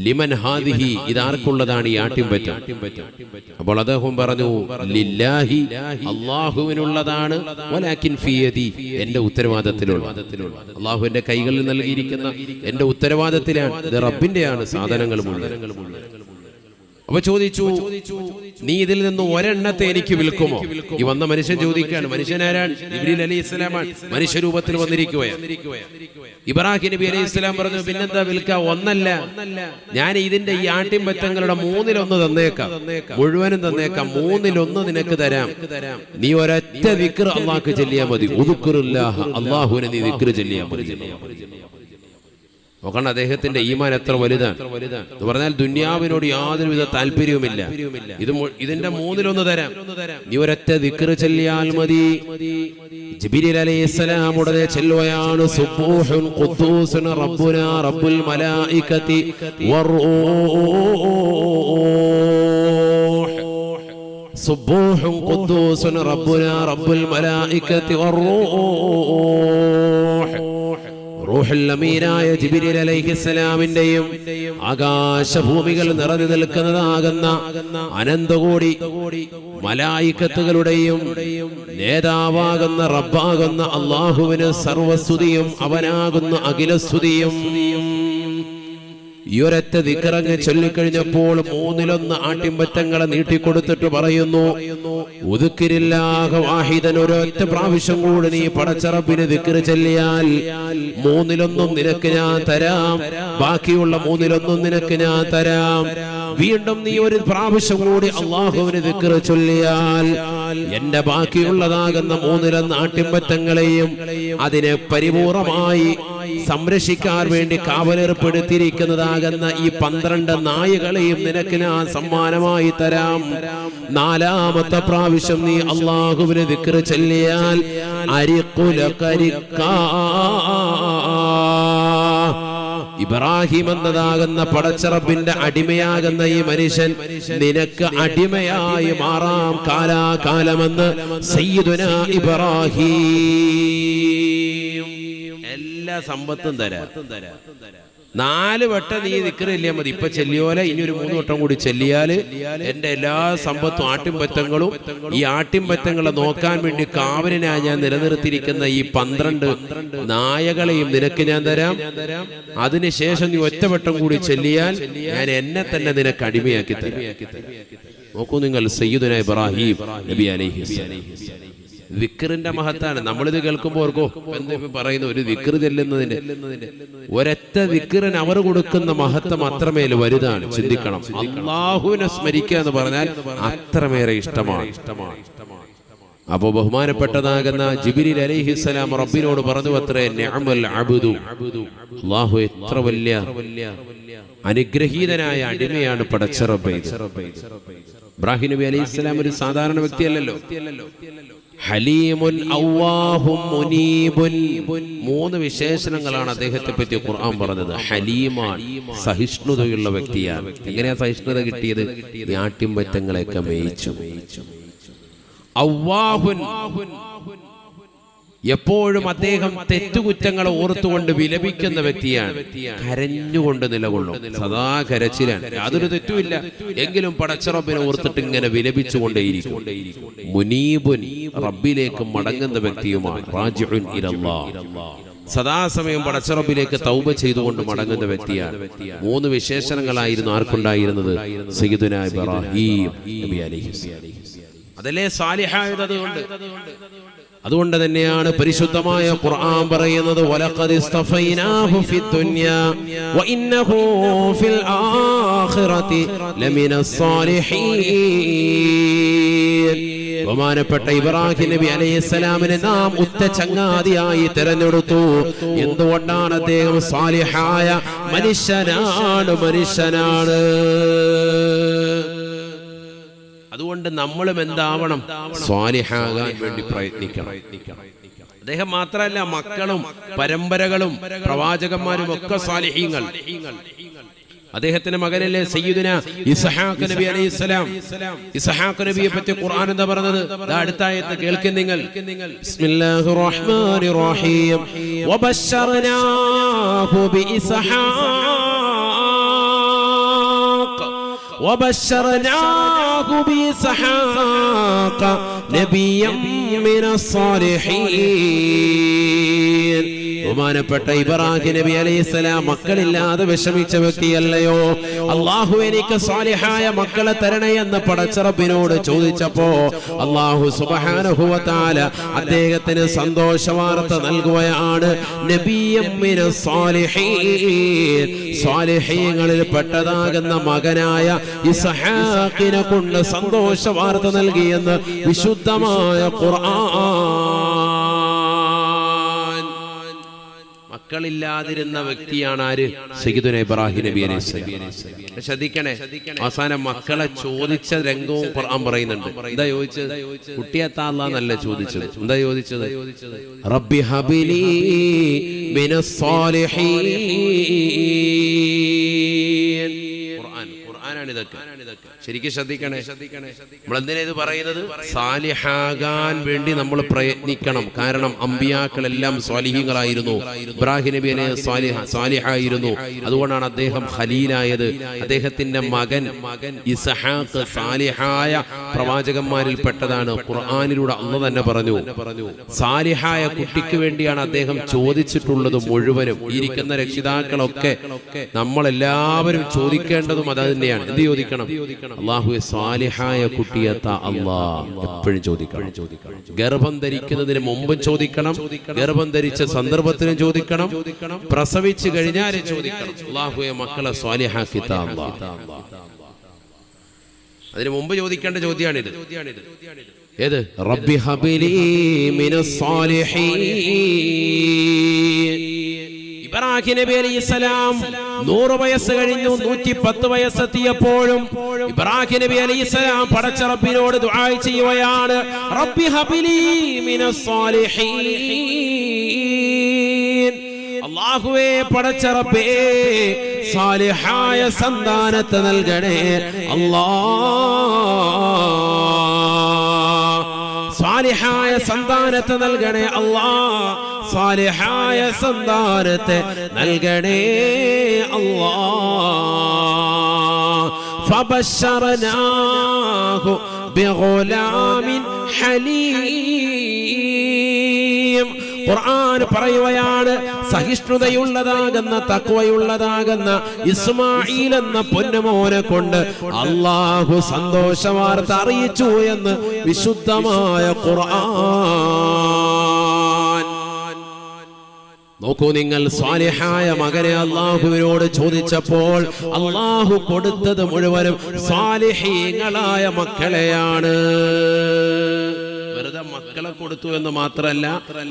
ലിമൻ ഹാദിഹി, ഇതാർക്കുള്ളതാണ് ഈ ആട്ടിൻപറ്റ? അപ്പോൾ അദ്ദേഹം പറഞ്ഞു, ലില്ലാഹി, അല്ലാഹുവിനുള്ളതാണ്, വലാകിൻ ഫീ യദി, എന്റെ ഉത്തരവാദിത്തത്തിലുള്ള, അല്ലാഹുവിന്റെ കൈകളിൽ നൽകിയിരിക്കുന്ന എന്റെ ഉത്തരവാദിത്തത്തിലാണ്, ഇത് റബ്ബിന്റെയാണ് സാധനങ്ങൾ മുഴുവൻ. അപ്പൊ ചോദിച്ചു, നീ ഇതിൽ നിന്ന് ഒരെണ്ണത്തെ എനിക്ക് വിൽക്കുമോ? ഈ വന്ന മനുഷ്യൻ ചോദിക്കുകയാണ്. മനുഷ്യനാരാണ്? ജിബ്രീൽ അലൈഹിസ്സലാമാണ്. മനുഷ്യരൂപത്തിൽ വന്നിരിക്കുകയാണ്. ഇബ്രാഹിം നബി അലൈഹിസ്സലാം പറഞ്ഞു, പിന്നെന്താ വിൽക്കുക? ഒന്നല്ല, ഞാൻ ഇതിന്റെ ഈ ആട്ടിൻപറ്റങ്ങളുടെ 1/3 തന്നേക്കാം, മുഴുവനും തന്നേക്കാം, 1/3 നിനക്ക് തരാം. നീ ഒരൊറ്റ ദിക്ർ അല്ലാഹുക്ക് ചൊല്ലിയാൽ മതി. ഉദ്കുറുല്ലാഹ, അല്ലാഹുവിനെ നീ ദിക്ർ ചൊല്ലിയാൽ മതി. നോക്കണം അദ്ദേഹത്തിന്റെ ഈമാൻ എത്ര വലുതാണ് എന്ന് പറഞ്ഞാൽ, ദുനിയാവിനോട് യാതൊരുവിധ താല്പര്യവുമില്ല. ഇതിന്റെ 1/3 തരാം, നീ ഒരൊറ്റ ദിക്ർ ചൊല്ലിയാൽ മതി. ജിബ്രീൽ അലൈഹിസ്സലാം ഉടനെ ചൊല്ലുകയാണ്, സുബ്ബൂഹുൻ ഖുദ്ദൂസുൻ റബ്ബുനാ റബ്ബുൽ മലായികതി വറൂഹ്, സുബ്ബൂഹുൻ ഖുദ്ദൂസുൻ റബ്ബുനാ റബ്ബുൽ മലായികതി വറൂഹ്. റൂഹുൽ അമീനായ ജിബ്രീൽ അലൈഹിസ്സലാമിന്റെയും ആകാശഭൂമികൾ നിറഞ്ഞു നിൽക്കുന്നതാകുന്ന അനന്തകോടി മലായികത്തുകളുടെയും നേതാവാകുന്ന റബ്ബാകുന്ന അല്ലാഹുവിന് സർവസ്തുതിയും അവനാകുന്ന അഖിലസ്തുതിയും. ഈ ഒരൊറ്റ ദിക്റങ്ങ് ചൊല്ലിക്കഴിഞ്ഞപ്പോൾ 1/3 ആട്ടിൻപറ്റങ്ങളെ നീട്ടിക്കൊടുത്തിട്ട് പറയുന്നു, ഉദ്കിരില്ലാഹ വാഹിദൻ, ഒരൊറ്റ പ്രാവശ്യം കൂടി നീ പടച്ച റബ്ബിനെ ദിക്ർ ചൊല്ലിയാൽ 1/3 നിനക്ക് ഞാൻ തരാം, ബാക്കിയുള്ള 1/3 നിനക്ക് ഞാൻ തരാം. വീണ്ടും നീ ഒരു പ്രാവശ്യം കൂടി അല്ലാഹുവിനെ ദിക്ർ ചൊല്ലിയാൽ എന്റെ ബാക്കിയുള്ളതാകുന്ന 1/3 ആട്ടിൻപറ്റങ്ങളെയും അതിനെ പരിപൂർണമായി സംരക്ഷിക്കാൻ വേണ്ടി കാവലേർപ്പെടുത്തിയിരിക്കുന്നതാകുന്ന ഈ 12 നായകളെയും നിനക്ക് ഞാൻ സമ്മാനമായി തരാം. 4ാമത്തെ പ്രാവശ്യം നീ അല്ലാഹുവിനെ ദിക്ർ ചൊല്ലിയാൽ ഇബ്രാഹിം എന്നതാകുന്ന പടച്ചറബിന്റെ അടിമയാകുന്ന ഈ മനുഷ്യൻ നിനക്ക് അടിമയായി മാറാം കാലാകാലമെന്ന് സയ്യിദുനാ ഇബ്രാഹിം. എല്ലാ സമ്പത്തും തരാം, 4 വട്ടം നീ ദിക്ർ ചൊല്ലിയാൽ മതി. ഇപ്പൊ ചെല്ലിയോലെ ഇനി ഒരു 3 വട്ടം കൂടി ചെല്ലിയാല് എന്റെ എല്ലാ സമ്പത്തും ആട്ടിൻപറ്റങ്ങളും ഈ ആട്ടിൻപറ്റങ്ങളെ നോക്കാൻ വേണ്ടി കാവലിനായി ഞാൻ നിലനിർത്തിയിരിക്കുന്ന ഈ 12 നായകളെയും നിനക്ക് ഞാൻ തരാം. അതിനുശേഷം നീ ഒറ്റവട്ടം കൂടി ചെല്ലിയാൽ ഞാൻ എന്നെ തന്നെ നിനക്ക് അടിമയാക്കി തരാം. നോക്കൂ നിങ്ങൾ, സയ്യിദുനാ ഇബ്രാഹിം നബി അലൈഹിസ്സലാം. ദിക്റിന്റെ മഹത്താണ്. നമ്മളിത് കേൾക്കുമ്പോൾ ഓർക്കോ എന്താ പറയുന്ന ഒരു ദിക്ർ ചെല്ലുന്നതിന്റെ, ഒരൊറ്റ ദിക്റിന് അവർ കൊടുക്കുന്ന മഹത്വം അത്രമേൽ വലുതാണ്. ചിന്തിക്കണം, അല്ലാഹുവിനെ സ്മരിക്കുക എന്ന് പറഞ്ഞാൽ അത്രമേറെ ഇഷ്ടമാണ്. അപ്പോ ബഹുമാനപ്പെട്ടതാകുന്ന ജിബ്രീൽ അലൈഹിസ്സലാം റബ്ബിനോട് പറഞ്ഞു അത്രേ, നിഅമൽ അബ്ദു, അല്ലാഹു എത്ര വലിയ അനുഗ്രഹീതനായ അടിമയാണ് പടച്ച റബ്ബേ. ഇബ്രാഹിം നബി അലൈഹിസ്സലാം ഒരു സാധാരണ വ്യക്തിയല്ലല്ലോ. ഹലീമുൻ അവ്വാഹും മുനീബുൻ, 3 വിശേഷണങ്ങളാണ് അദ്ദേഹത്തെ പറ്റി ഖുർആൻ പറഞ്ഞത്. ഹലീമാണ്, സഹിഷ്ണുതയുള്ള വ്യക്തിയാണ്. എങ്ങനെയാ സഹിഷ്ണുത കിട്ടിയത്? ഈ ആട്ടിൻപറ്റങ്ങളെയൊക്കെ മേയിച്ചു. അവ്വാഹുൻ, എപ്പോഴും അദ്ദേഹം തെറ്റുകുറ്റങ്ങളെ ഓർത്തുകൊണ്ട് വിലപിക്കുന്ന വ്യക്തിയാണ്. കരഞ്ഞുകൊണ്ട് നിലകൊള്ളും, സദാ കരച്ചിലാണ്, യാതൊരു തെറ്റുമില്ല, എങ്കിലും പടച്ച റബ്ബിനെ ഓർത്തിട്ട് ഇങ്ങനെ വിലപിച്ചുകൊണ്ടേയിരിക്കും. മുനീബുൻ, റബ്ബിലേക്ക് മടങ്ങുന്ന വ്യക്തിയുമാണ്. റാജിഉൻ ഇലല്ലാഹ്, സദാസമയം പടച്ച റബ്ബിലേക്ക് തൗബ ചെയ്തുകൊണ്ട് മടങ്ങുന്ന വ്യക്തിയാണ്. 3 വിശേഷണങ്ങളായിരുന്നു ആർക്കുണ്ടായിരുന്നത്? സയ്യിദുനാ ഇബ്രാഹിം നബി അലൈഹിസ്സലാം. അതല്ലേ സാലിഹായത്. അതുകൊണ്ട് തന്നെയാണ് പരിശുദ്ധമായ ഖുർആൻ പറയുന്നത്, വലഖദ് ഇസ്തഫൈനാഹു ഫിദ്ദുനിയാ വഇന്നഹു ഫിൽ ആഖിറതി ലമിനസ് സാലിഹീൻ. ബഹുമാനപ്പെട്ട ഇബ്രാഹിം നബി അലൈഹിസ്സലാമിനെ നാം ഉറ്റ ചങ്ങാതിയായി തിരഞ്ഞെടുത്തു. എന്തുകൊണ്ടാണ്? അദ്ദേഹം സാലിഹായ മനുഷ്യനാണ്. അതുകൊണ്ട് നമ്മളും എന്താവണം? സ്വാലിഹാകാൻ വേണ്ടി പ്രയത്നിക്കണം. അദ്ദേഹം മാത്രമല്ല, മക്കളും പരമ്പരകളും പ്രവാചകന്മാരും ഒക്കെ സാലിഹീങ്ങൾ. അദ്ദേഹത്തിന്റെ മകനല്ലേ സയ്യിദുന ഇസ്ഹാഖ് നബി അലൈഹിസ്സലാം. ഇസ്ഹാഖ് നബിയെ പറ്റി ഖുർആൻ എന്താ പറഞ്ഞത്? അടുത്ത ആയത്ത് കേൾക്കും നിങ്ങൾ. ബിസ്മില്ലാഹിർ റഹ്മാനിർ റഹീം വബശ്ശർനാഹു ബിഇസ്ഹാഖ് വബശ്ശർനാഹു ബിഇസ്ഹാഖ നബിയ്യം മിനസ് സാലിഹീൻ. ബഹുമാനപ്പെട്ട ഇബ്രാഹിം നബി അലൈഹിസ്സലാം മക്കളില്ലാതെ വിഷമിച്ച വ്യക്തിയല്ലയോ? അല്ലാഹു എനിക്ക് സാലിഹായ മക്കളെ തരണേ എന്ന് പടച്ച റബ്ബിനോട് ചോദിച്ചപ്പോ അല്ലാഹു സുബ്ഹാനഹു വ തആല അദ്ദേഹത്തിന് സന്തോഷ വാർത്ത നൽകുകയാണ്. നബിയ്യം മിനസ് സാലിഹീൻ, സാലിഹീങ്ങളിൽ പെട്ടതാകുന്ന മകനായ ഇസ്ഹാഖിനെ കൊണ്ട് സന്തോഷ വാർത്ത നൽകിയെന്ന് വിശുദ്ധമായ ഖുർആൻ. മക്കളില്ലാതിരുന്ന വ്യക്തിയാണ് ആര്? സയ്യിദുന ഇബ്രാഹിം നബി അലൈഹിസ്സലാം. ശ്രദ്ധിക്കണേ, അവസാനം മക്കളെ ചോദിച്ച രംഗവും ഖുർആൻ പറയുന്നുണ്ട്. എന്താ ചോദിച്ചത്? കുട്ടിയെത്താ അല്ലാഹ് ചോദിച്ചത്. എന്താ ചോദിച്ചത്? റബ്ബി ഹബിലി മിനസ് സാലിഹീൻ. ഖുർആനാണ് ഇതൊക്കെ. ശരിക്കും ശ്രദ്ധിക്കണേ. നമ്മൾ എന്തിനാ ഇത് പറയുന്നത്? സാലിഹാകാൻ വേണ്ടി നമ്മൾ പ്രയത്നിക്കണം. കാരണം അമ്പിയാക്കളെല്ലാം സ്വാലിഹീങ്ങളായിരുന്നു. ഇബ്രാഹിം നബി സ്വാലിഹായിരുന്നു. അതുകൊണ്ടാണ് അദ്ദേഹം ഖലീലായത്. അദ്ദേഹത്തിന്റെ മകൻ ഇസ്ഹാഖ് സാലിഹായ പ്രവാചകന്മാരിൽ പെട്ടതാണ്. ഖുർആനിലൂടെ അല്ലാഹ് തന്നെ പറഞ്ഞു, സാലിഹായ കുട്ടിക്ക് വേണ്ടിയാണ് അദ്ദേഹം ചോദിച്ചിട്ടുള്ളത് മുഴുവനും. ഇരിക്കുന്ന രക്ഷിതാക്കളൊക്കെ നമ്മളെല്ലാവരും ചോദിക്കേണ്ടതും അത് തന്നെയാണ്. എന്ത് ചോദിക്കണം? അല്ലാഹുവേ സാലിഹായ കുട്ടിയെത്താ അല്ലാഹ് എപ്പോഴും ചോദിക്കണം. ഗർഭം ധരിക്കുന്നതിന് മുമ്പും ചോദിക്കണം, ഗർഭം ധരിച്ച സന്ദർഭത്തിനും ചോദിക്കണം, പ്രസവിച്ചു കഴിഞ്ഞാലും ചോദിക്കണം. അല്ലാഹുവേ മക്കളെ സ്വാലിഹാക്കിത്താ അല്ലാഹ്. അതിന് മുമ്പ് ചോദിക്കേണ്ട ചോദ്യമാണിത്. ഏത്? റബ്ബി ഹബിലി മിനസ് സാലിഹീൻ. ഇബ്രാഹിം നബി അലൈഹിസ്സലാം 100 വയസ്സ് കഴിഞ്ഞു. 110 വയസ്സെത്തിയപ്പോഴും ഇബ്രാഹിം നബി അലൈഹിസ്സലാം പടച്ച റബ്ബിനോട് ദുആ ചെയ്യുകയാണ്. റബ്ബി ഹബിലി മിനസ് സാലിഹീൻ. അല്ലാഹുവേ പടച്ച റബ്ബേ സാലിഹായ സന്താനത്തെ നൽകണേ അല്ലാഹ്. സാലിഹായ സന്താനത്തെ നൽകണേ അല്ലാഹ്. സാലിഹായ സന്താനത്തെ നൽകണേ അല്ലാഹ്. ഫബശ്ശർനാഹു ബിഗുലാമിൻ ഹലീം. ഖുർആൻ പറയുകയാണ്, സഹിഷ്ണുതയുള്ളതാകുന്ന തഖ്വയുള്ളതാകുന്ന ഇസ്മാഈൽ എന്ന പൊന്നുമോനെ കൊണ്ട് അല്ലാഹു സന്തോഷ വാർത്ത അറിയിച്ചു എന്ന് വിശുദ്ധമായ ഖുർആൻ. നോക്കൂ നിങ്ങൾ, സ്വാലിഹായ മകനെ അല്ലാഹുവിനോട് ചോദിച്ചപ്പോൾ അല്ലാഹു കൊടുത്തത് മുഴുവനും സ്വാലിഹീങ്ങളായ മക്കളെയാണ്. വെറുതെ മക്കളെ കൊടുത്തു എന്ന് മാത്രമല്ല,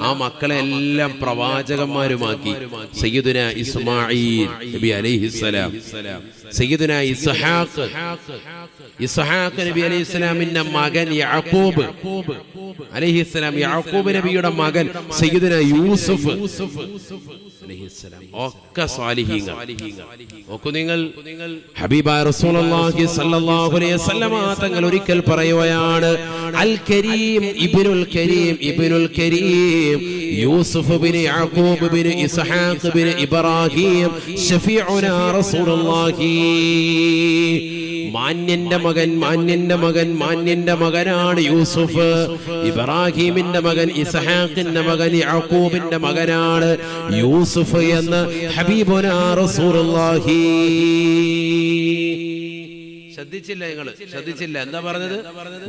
ആ മക്കളെ എല്ലാം പ്രവാചകന്മാരുമാക്കി. സയ്യിദുന ഇസ്മാഈൽ നബി അലൈഹിസ്സലാം, സയ്യിദുന ഇസ്ഹാഖ് നബി അലൈഹിസ്സലാമിന്റെ മകൻ യാക്കൂബ് അലൈഹിസ്സലാം, യാക്കൂബ് നബിയുടെ മകൻ സയ്യിദുന യൂസുഫ് അലൈഹിസ്സലാം, ഒക്കെ സ്വാലിഹീങ്ങൾ. നോക്കൂ നിങ്ങൾ, ഹബീബായ റസൂലുള്ളാഹി സ്വല്ലല്ലാഹു അലൈഹി വസല്ലമ തങ്ങൾ ഒരിക്കൽ പറയുകയാണ്, അൽ കരീം ഇബ്നുൽ കരീം ഇബ്നുൽ കരീം യൂസുഫ് ബിൻ യാക്കൂബ് ബിൻ ഇസ്ഹാഖ് ബിൻ ഇബ്രാഹിം ശഫീഉനാ റസൂലുള്ളാഹി. മാന്യന്റെ മകൻ, മാന്യന്റെ മകൻ, മാന്യന്റെ മകനാണ് യൂസുഫ്. ഇബ്രാഹിമിന്റെ മകൻ, ഇസ്ഹാഖിന്റെ മകൻ, യാക്കൂബിന്റെ മകനാണ് യൂസുഫ് എന്ന് ഹബീബുനാ റസൂലുള്ളാഹി. ശ്രദ്ധിച്ചില്ല നിങ്ങൾ? ശ്രദ്ധിച്ചില്ല? എന്താ പറഞ്ഞത്?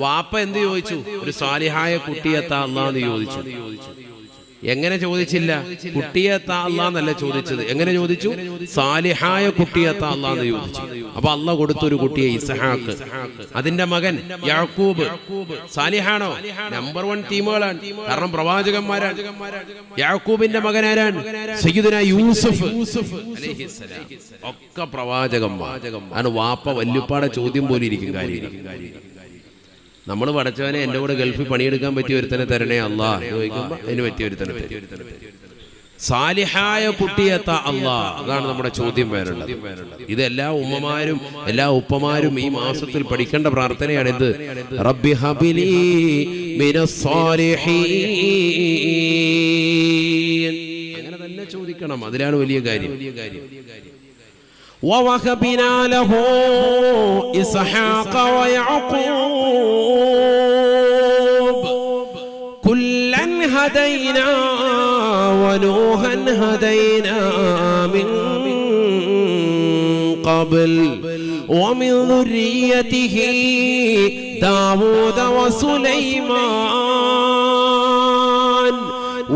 വാപ്പ എന്ത് ചോദിച്ചു? ഒരു സാലിഹായ കുട്ടിയെത്താ അല്ലാഹ് ചോദിച്ചു. എങ്ങനെ ചോദിച്ചില്ല? കുട്ടിയെത്താ അല്ലാന്നല്ല ചോദിച്ചത്. എങ്ങനെ ചോദിച്ചു? സാലിഹായ കുട്ടിയെത്താ അല്ലാന്ന് ചോദിച്ചു. അപ്പൊ അല്ലാഹ് കൊടുത്തൊരു കുട്ടിയെ ഇസ്ഹാഖ്, അതിന്റെ മകൻ യാക്കൂബ്. സാലിഹാണോ? നമ്പർ 1 ടീമുകളാണ്, കാരണം പ്രവാചകന്മാരാണ്. യാക്കൂബിന്റെ മകൻ ആരാണ്? സയ്യിദുന യൂസുഫ് അലൈഹിസ്സലാം. ഒക്കെ പ്രവാചകന്മാർ. ആണ് വാപ്പ വല്യുപ്പാടെ ചോദ്യം പോലെ ഇരിക്കും കാര്യം. നമ്മൾ പഠിച്ചവനെ എൻ്റെ കൂടെ ഗൾഫിൽ പണിയെടുക്കാൻ പറ്റിയ ഒരുത്തനെ തരണേ അല്ലാഹ് ചോദിക്കുമ്പോൾ അതിന് പറ്റിയ ഒരുത്തനെ തരും. സാലിഹായ കുട്ടിയെത്താ അല്ലാഹ്. അതാണ് നമ്മുടെ ചോദ്യം വരുന്നത്. ഇത് എല്ലാ ഉമ്മമാരും എല്ലാ ഉപ്പമാരും ഈ മാസത്തിൽ പഠിക്കേണ്ട പ്രാർത്ഥനയാണ്. ഇത് റബ്ബി ഹബിലി മിനസ് സാലിഹീൻ. അങ്ങനെ തന്നെ ചോദിക്കണം. അതിലാണ് വലിയ കാര്യം. ووهبنا له إسحاق ويعقوب كلا هدينا ونوحا هدينا من قبل ومن ذريته داود وسليمان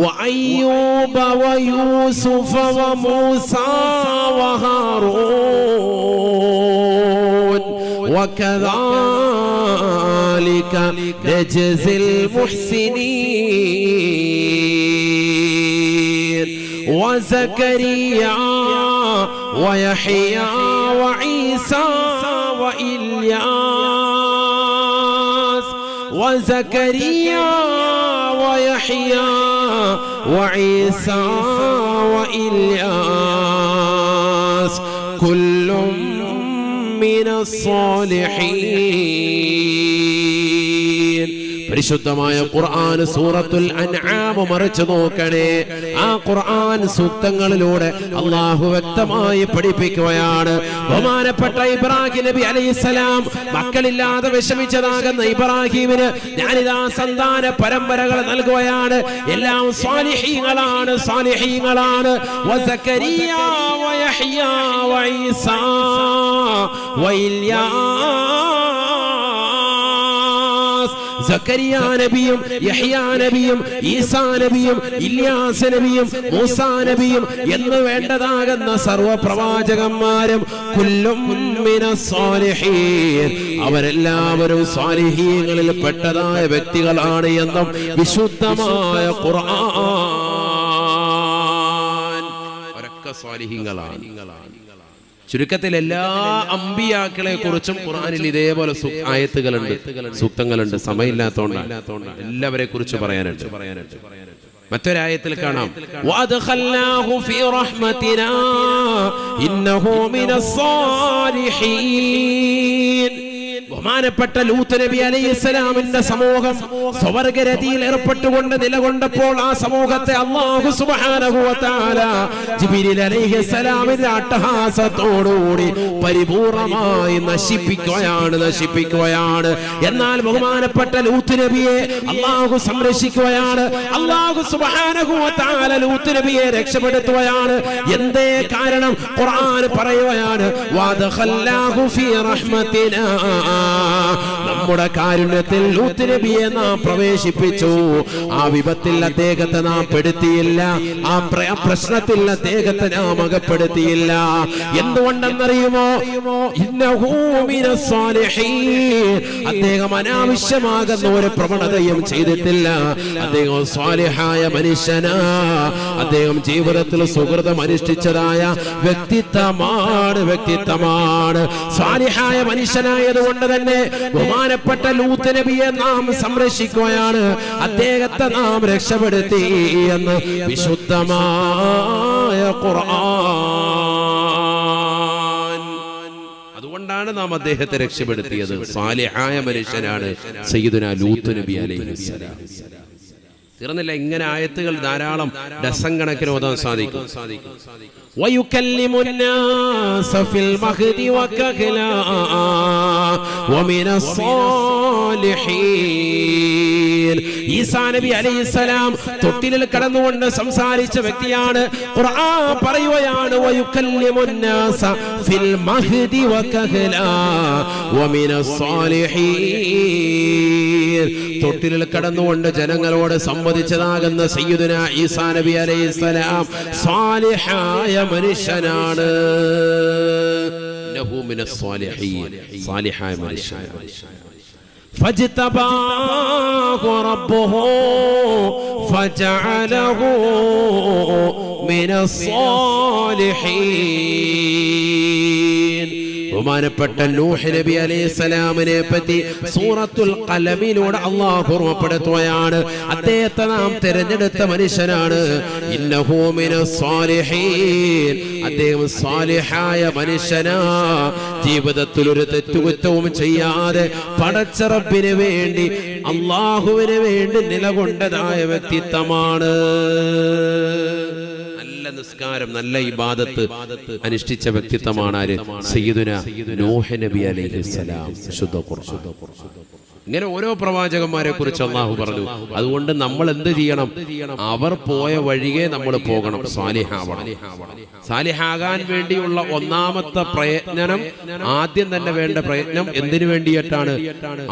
وأيوب ويوسف وموسى وهارون وكذلك نجزي المحسنين وزكريا ويحيى وعيسى وإلياس وزكريا ويحيى وعيسى وإلياس كل من الصالحين. പരിശുദ്ധമായ ഖുർആൻ സൂറത്തുൽ അൻആം മറിച്ചു നോക്കണേ. ആ ഖുർആൻ സൂക്തങ്ങളിലൂടെ അല്ലാഹു വ്യക്തമായി പഠിപ്പിക്കുകയാണ്. ബഹുമാനപ്പെട്ട ഇബ്രാഹിം നബി അലൈഹിസ്സലാം മക്കളില്ലാതെ വിഷമിച്ചതാകുന്ന ഇബ്രാഹിമിന് ഞാനിതാ സന്താന പരമ്പരകൾ നൽകുകയാണ്. എല്ലാം സ്വാലിഹീങ്ങളാണ്, സ്വാലിഹീങ്ങളാണ്. വസകരിയ വയഹ്യ വഈസാ വഇല്യാസ്. സക്കരിയ നബിയും യഹ്യാ നബിയും ഈസാ നബിയും ഇല്യാസ് നബിയും മൂസാ നബിയും എന്ന് വേണ്ടതാകുന്ന സർവ്വ പ്രവാചകന്മാരും കുല്ലും മിനസ് സാലിഹീൻ, അവരെല്ലാവരും സാലിഹീങ്ങളിൽ പെട്ടതായ വ്യക്തികളാണ് എന്നും വിശുദ്ധമായ ഖുർആൻ. അവരൊക്കെ സാലിഹീങ്ങളാണ്. ചുരുക്കത്തിൽ എല്ലാ അമ്പിയാക്കളെ കുറിച്ചും ഖുർആനിൽ ഇതേപോലെ ആയത്തുകളുണ്ട്, സൂക്തങ്ങളുണ്ട്. സമയമില്ലാത്തതുകൊണ്ടാണ് എല്ലാവരെ കുറിച്ച് പറയാനുണ്ട്. മറ്റൊരായത്തിൽ കാണാം വഅദ്ഖൽനാഹു ഫീ റഹ്മതിനാ ഇന്നഹു മിനസ് സാലിഹീൻ. ബഹുമാനപ്പെട്ട ലൂത്ത് നബി അലൈഹിസ്സലാമിന്റെ സമൂഹം സ്വർഗ്ഗരതിയിൽ ഏർപ്പെട്ടുകൊണ്ട് നിലകൊണ്ടപ്പോൾ ആ സമൂഹത്തെ അല്ലാഹു സുബ്ഹാനഹു വ തആല ജിബ്രീൽ അലൈഹിസ്സലാമിന്റെ അട്ടഹാസത്തോടുകൂടി പരിപൂർണമായി നശിപ്പിക്കുകയാണ്. എന്നാൽ ബഹുമാനപ്പെട്ട ലൂത്ത് നബിയെ അല്ലാഹു സംരക്ഷിക്കുകയാണ്. അല്ലാഹു സുബ്ഹാനഹു വ തആല ലൂത്ത് നബിയെ രക്ഷപ്പെടുത്തുകയാണ്. എന്തേ കാരണം? ഖുർആൻ പറയുകയാണ് വഅദ്ഖൽനാഹു ഫീ റഹ്മതിനാ, നമ്മുടെ കാരുണ്യത്തിൽ ലൂത്ത് നബിയെ നാം പ്രവേശിപ്പിച്ചു. ആ വിപത്തിൽ അദ്ദേഹത്തെ നാം പെടുത്തിയില്ല, ആ പ്രശ്നത്തിൽ അദ്ദേഹത്തെ നാം അകപ്പെടുത്തിയില്ല. എന്തുകൊണ്ടെന്നറിയുമോ? ഇന്നഹു മിനസ് സാലിഹീൻ. അദ്ദേഹം അനാവശ്യമാകുന്ന ഒരു പ്രവണതയും ചെയ്തിട്ടില്ല. അദ്ദേഹം സ്വാലിഹായ മനുഷ്യനാ. അദ്ദേഹം ജീവിതത്തിൽ സുഹൃതം അനുഷ്ഠിച്ചതായ വ്യക്തിത്വമാണ്. സ്വാലിഹായ മനുഷ്യനായതുകൊണ്ട് തന്നെ ബഹുമാനപ്പെട്ട ലൂത്ത് നബിയെ നാം സംരക്ഷിക്കുകയാണ്. അദ്ദേഹത്തെ നാം രക്ഷപ്പെടുത്തി എന്ന് വിശുദ്ധമായ ഖുർആൻ. അതുകൊണ്ടാണ് നാം അദ്ദേഹത്തെ രക്ഷപ്പെടുത്തിയത്. സാലിഹായ മനുഷ്യനാണ് സയ്യിദുനാ ലൂത്ത് നബി അലൈഹിസ്സലാം. തീർന്നില്ല, ഇങ്ങനെ ആയത്തുകൾ ധാരാളം ഡസൻ കണക്കിന് ഓതാൻ സാധിക്കും. ويكلم الناس في المهد وكهلا ومن الصالحين. ഈസാ നബി അലൈഹിസ്സലാം തൊട്ടിലിൽ കടന്നുകൊണ്ട് സംസാരിച്ച വ്യക്തിയാണ്. ഖുർആൻ പറയുകയാണ് വയുകല്ലിമു الناس في المهد وكهلا ومن الصالحين. തൊട്ടിലിൽ കടന്നുകൊണ്ട് ജനങ്ങളോട് സംവദിച്ചതാകുന്ന സയ്യിദുനാ ഈസാ നബി അലൈഹിസ്സലാം സാലിഹായ മനുഷ്യനാണ്. ഇന്നഹു മിനസ് സാലിഹീൻ, സാലിഹായ മനുഷ്യനാണ്. ഫജ്തബാഹു റബ്ബുഹു ഫജഅലഹു മിനസ് സാലിഹീൻ. ബഹുമാനപ്പെട്ട നൂഹ് നബി അലൈഹിസ്സലാമിനെ പറ്റി സൂറത്തുൽ ഖലമിലൂടെ അല്ലാഹു ഓർമ്മപ്പെടുത്തുകയാണ്. അദ്ദേഹത്തെ നാം തിരഞ്ഞെടുത്ത മനുഷ്യനാണ്. ഇന്നഹു മിനസ് സാലിഹീൻ, അദ്ദേഹം സാലിഹായ മനുഷ്യനാ. ജീവിതത്തിൽ ഒരു തെറ്റുകുറ്റവും ചെയ്യാതെ പടച്ച റബ്ബിന് വേണ്ടി അല്ലാഹുവിന് വേണ്ടി നിലകൊണ്ടതായ വ്യക്തിത്വമാണ്. നല്ല നിസ്കാരം, നല്ല ഇബാദത്ത് അനുഷ്ഠിച്ച വ്യക്തിത്വമാണ് ആര്? സയ്യിദുനാ നൂഹ് നബി അലൈഹിസ്സലാം. ശുദ്ധ ഖുർആൻ. ഇങ്ങനെ ഓരോ പ്രവാചകന്മാരെ കുറിച്ച് അല്ലാഹു പറഞ്ഞു. അതുകൊണ്ട് നമ്മൾ എന്ത് ചെയ്യണം? അവർ പോയ വഴിയെ നമ്മൾ പോകണം. സാലിഹാവണം. സാലിഹാകാൻ വേണ്ടിയുള്ള ഒന്നാമത്തെ പ്രയത്നം, ആദ്യം തന്നെ വേണ്ട പ്രയത്നം എന്തിനു വേണ്ടിയിട്ടാണ്?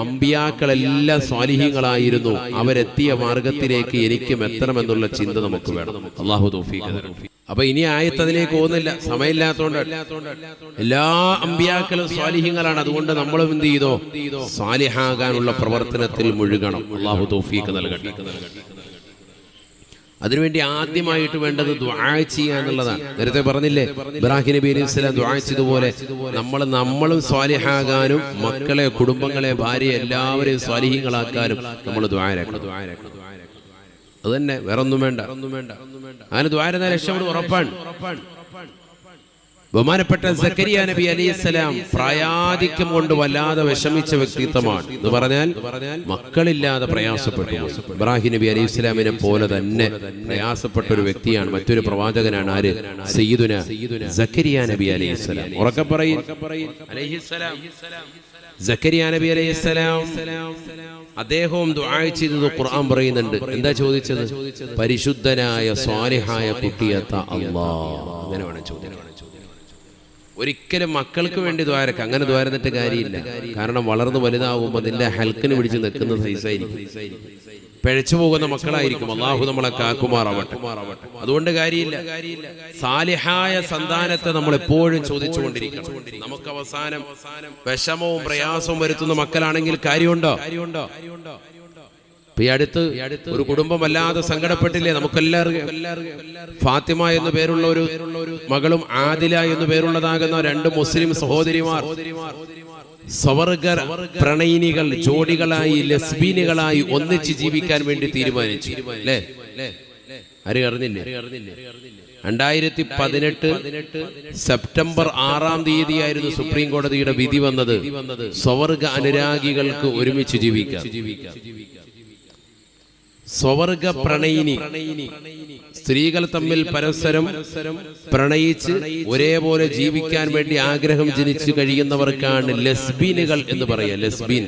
അമ്പിയാക്കളെല്ലാം സ്വാലിഹീങ്ങളായിരുന്നു. അവരെത്തിയ മാർഗത്തിലേക്ക് എനിക്കും എത്തണമെന്നുള്ള ചിന്ത നമുക്ക് വേണം. അല്ലാഹു തൗഫീഖ് തരട്ടെ. അപ്പൊ ഇനി ആയത്തതിലേക്ക് പോകുന്നില്ല, സമയമില്ലാത്തതുകൊണ്ട്. എല്ലാ അമ്പിയാക്കളും സ്വാലിഹീങ്ങളാണ്. അതുകൊണ്ട് നമ്മളും എന്ത് ചെയ്തോ? സാലിഹാകാനുള്ള പ്രവർത്തനത്തിൽ മുഴുകണം. അല്ലാഹു തൗഫീഖ് നൽകട്ടെ. അതിനുവേണ്ടി ആദ്യമായിട്ട് വേണ്ടത് ദുആ ചെയ്യുക എന്നുള്ളതാണ്. നേരത്തെ പറഞ്ഞില്ലേ, ഇബ്രാഹിം നബി അലൈഹി സ്വലാം ദുആ ചെയ്തതുപോലെ നമ്മളും സ്വാലിഹാകാനും മക്കളെ, കുടുംബങ്ങളെ, ഭാര്യയെ എല്ലാവരെയും സ്വാലിഹീങ്ങളാക്കാനും നമ്മൾ ദുആയിരക്കണം. അത് തന്നെ, വേറൊന്നും വേണ്ട. അങ്ങനെ ദുആയിരന്നാൽ രക്ഷപ്പെടും, ഉറപ്പാണ്. ബഹുമാനപ്പെട്ട സക്കരിയ നബി അലൈഹിസ്സലാം പ്രായാധിക്യം കൊണ്ട് വല്ലാതെ വിഷമിച്ച വ്യക്തിത്വമാണ്. എന്ന് പറഞ്ഞാൽ മക്കളില്ലാതെ പ്രയാസപ്പെട്ടു. ഇബ്രാഹിം നബി അലൈഹിസ്സലാമിനെ പോലെ തന്നെ പ്രയാസപ്പെട്ട ഒരു വ്യക്തിയാണ്. മറ്റൊരു പ്രവാചകനാണ് ആര്? സയ്യിദുനാ സക്കരിയ നബി അലൈഹിസ്സലാം. ഉറക്കെ പറയും, അലൈഹിസ്സലാം. സക്കരിയ നബി അലൈഹിസ്സലാം അദ്ദേഹവും ദുആ ചെയ്തത് ഖുർആൻ പറയുന്നുണ്ട്. എന്താ ചോദിച്ചത്? പരിശുദ്ധനായ സ്വാലിഹായ കുട്ടിയത്ത അല്ലാഹ്. അങ്ങനെ വേണം ചോദിക്കാൻ. ഒരിക്കലും മക്കൾക്ക് വേണ്ടി ദ്വാരക്ക, അങ്ങനെ ദ്വാരന്നിട്ട് കാര്യമില്ല. കാരണം വളർന്ന് വലുതാവുമ്പോൾ അതിന്റെ ഹൽക്കിന് പിടിച്ച് നിൽക്കുന്ന സൈസായിരിക്കും. പിഴച്ചു പോകുന്ന മക്കളായിരിക്കും. അല്ലാഹു നമ്മളെ കാക്കുമാറാവട്ടെ. അതുകൊണ്ട് കാര്യമില്ല. സാലിഹായ സന്താനത്തെ നമ്മൾ എപ്പോഴും ചോദിച്ചുകൊണ്ടിരിക്കണം. നമുക്ക് അവസാനം വിഷമവും പ്രയാസവും വരുത്തുന്ന മക്കളാണെങ്കിൽ കാര്യമുണ്ടോ? ഈ അടുത്ത് ഒരു കുടുംബം വല്ലാതെ സങ്കടപ്പെട്ടില്ലേ? നമുക്കെല്ലാവർക്കും ഫാത്തിമ എന്നു പേരുള്ള ഒരു മകളും ആദില എന്നു പേരുള്ളതാകുന്ന രണ്ട് മുസ്ലിം സഹോദരിമാർ സ്വർഗ പ്രണയിനികൾ, ജോഡികളായി, ലെസ്ബീനുകളായി ഒന്നിച്ച് ജീവിക്കാൻ വേണ്ടി തീരുമാനിച്ചു. അല്ലേ? ആരും അറിഞ്ഞില്ലേ? 2018 സെപ്റ്റംബർ 6-ാം തീയതിയായിരുന്നു സുപ്രീം കോടതിയുടെ വിധി വന്നത്. സ്വർഗ അനുരാഗികൾക്ക് ഒരുമിച്ച് ജീവിക്കാം. സ്വർഗ പ്രണയിനി സ്ത്രീകൾ തമ്മിൽ പരസ്പരം പ്രണയിച്ച് ഒരേപോലെ ജീവിക്കാൻ വേണ്ടി ആഗ്രഹം ജനിച്ചു കഴിയുന്നവർക്കാണ് ലെസ്ബീനുകൾ എന്ന് പറയുക. ലെസ്ബീൻ.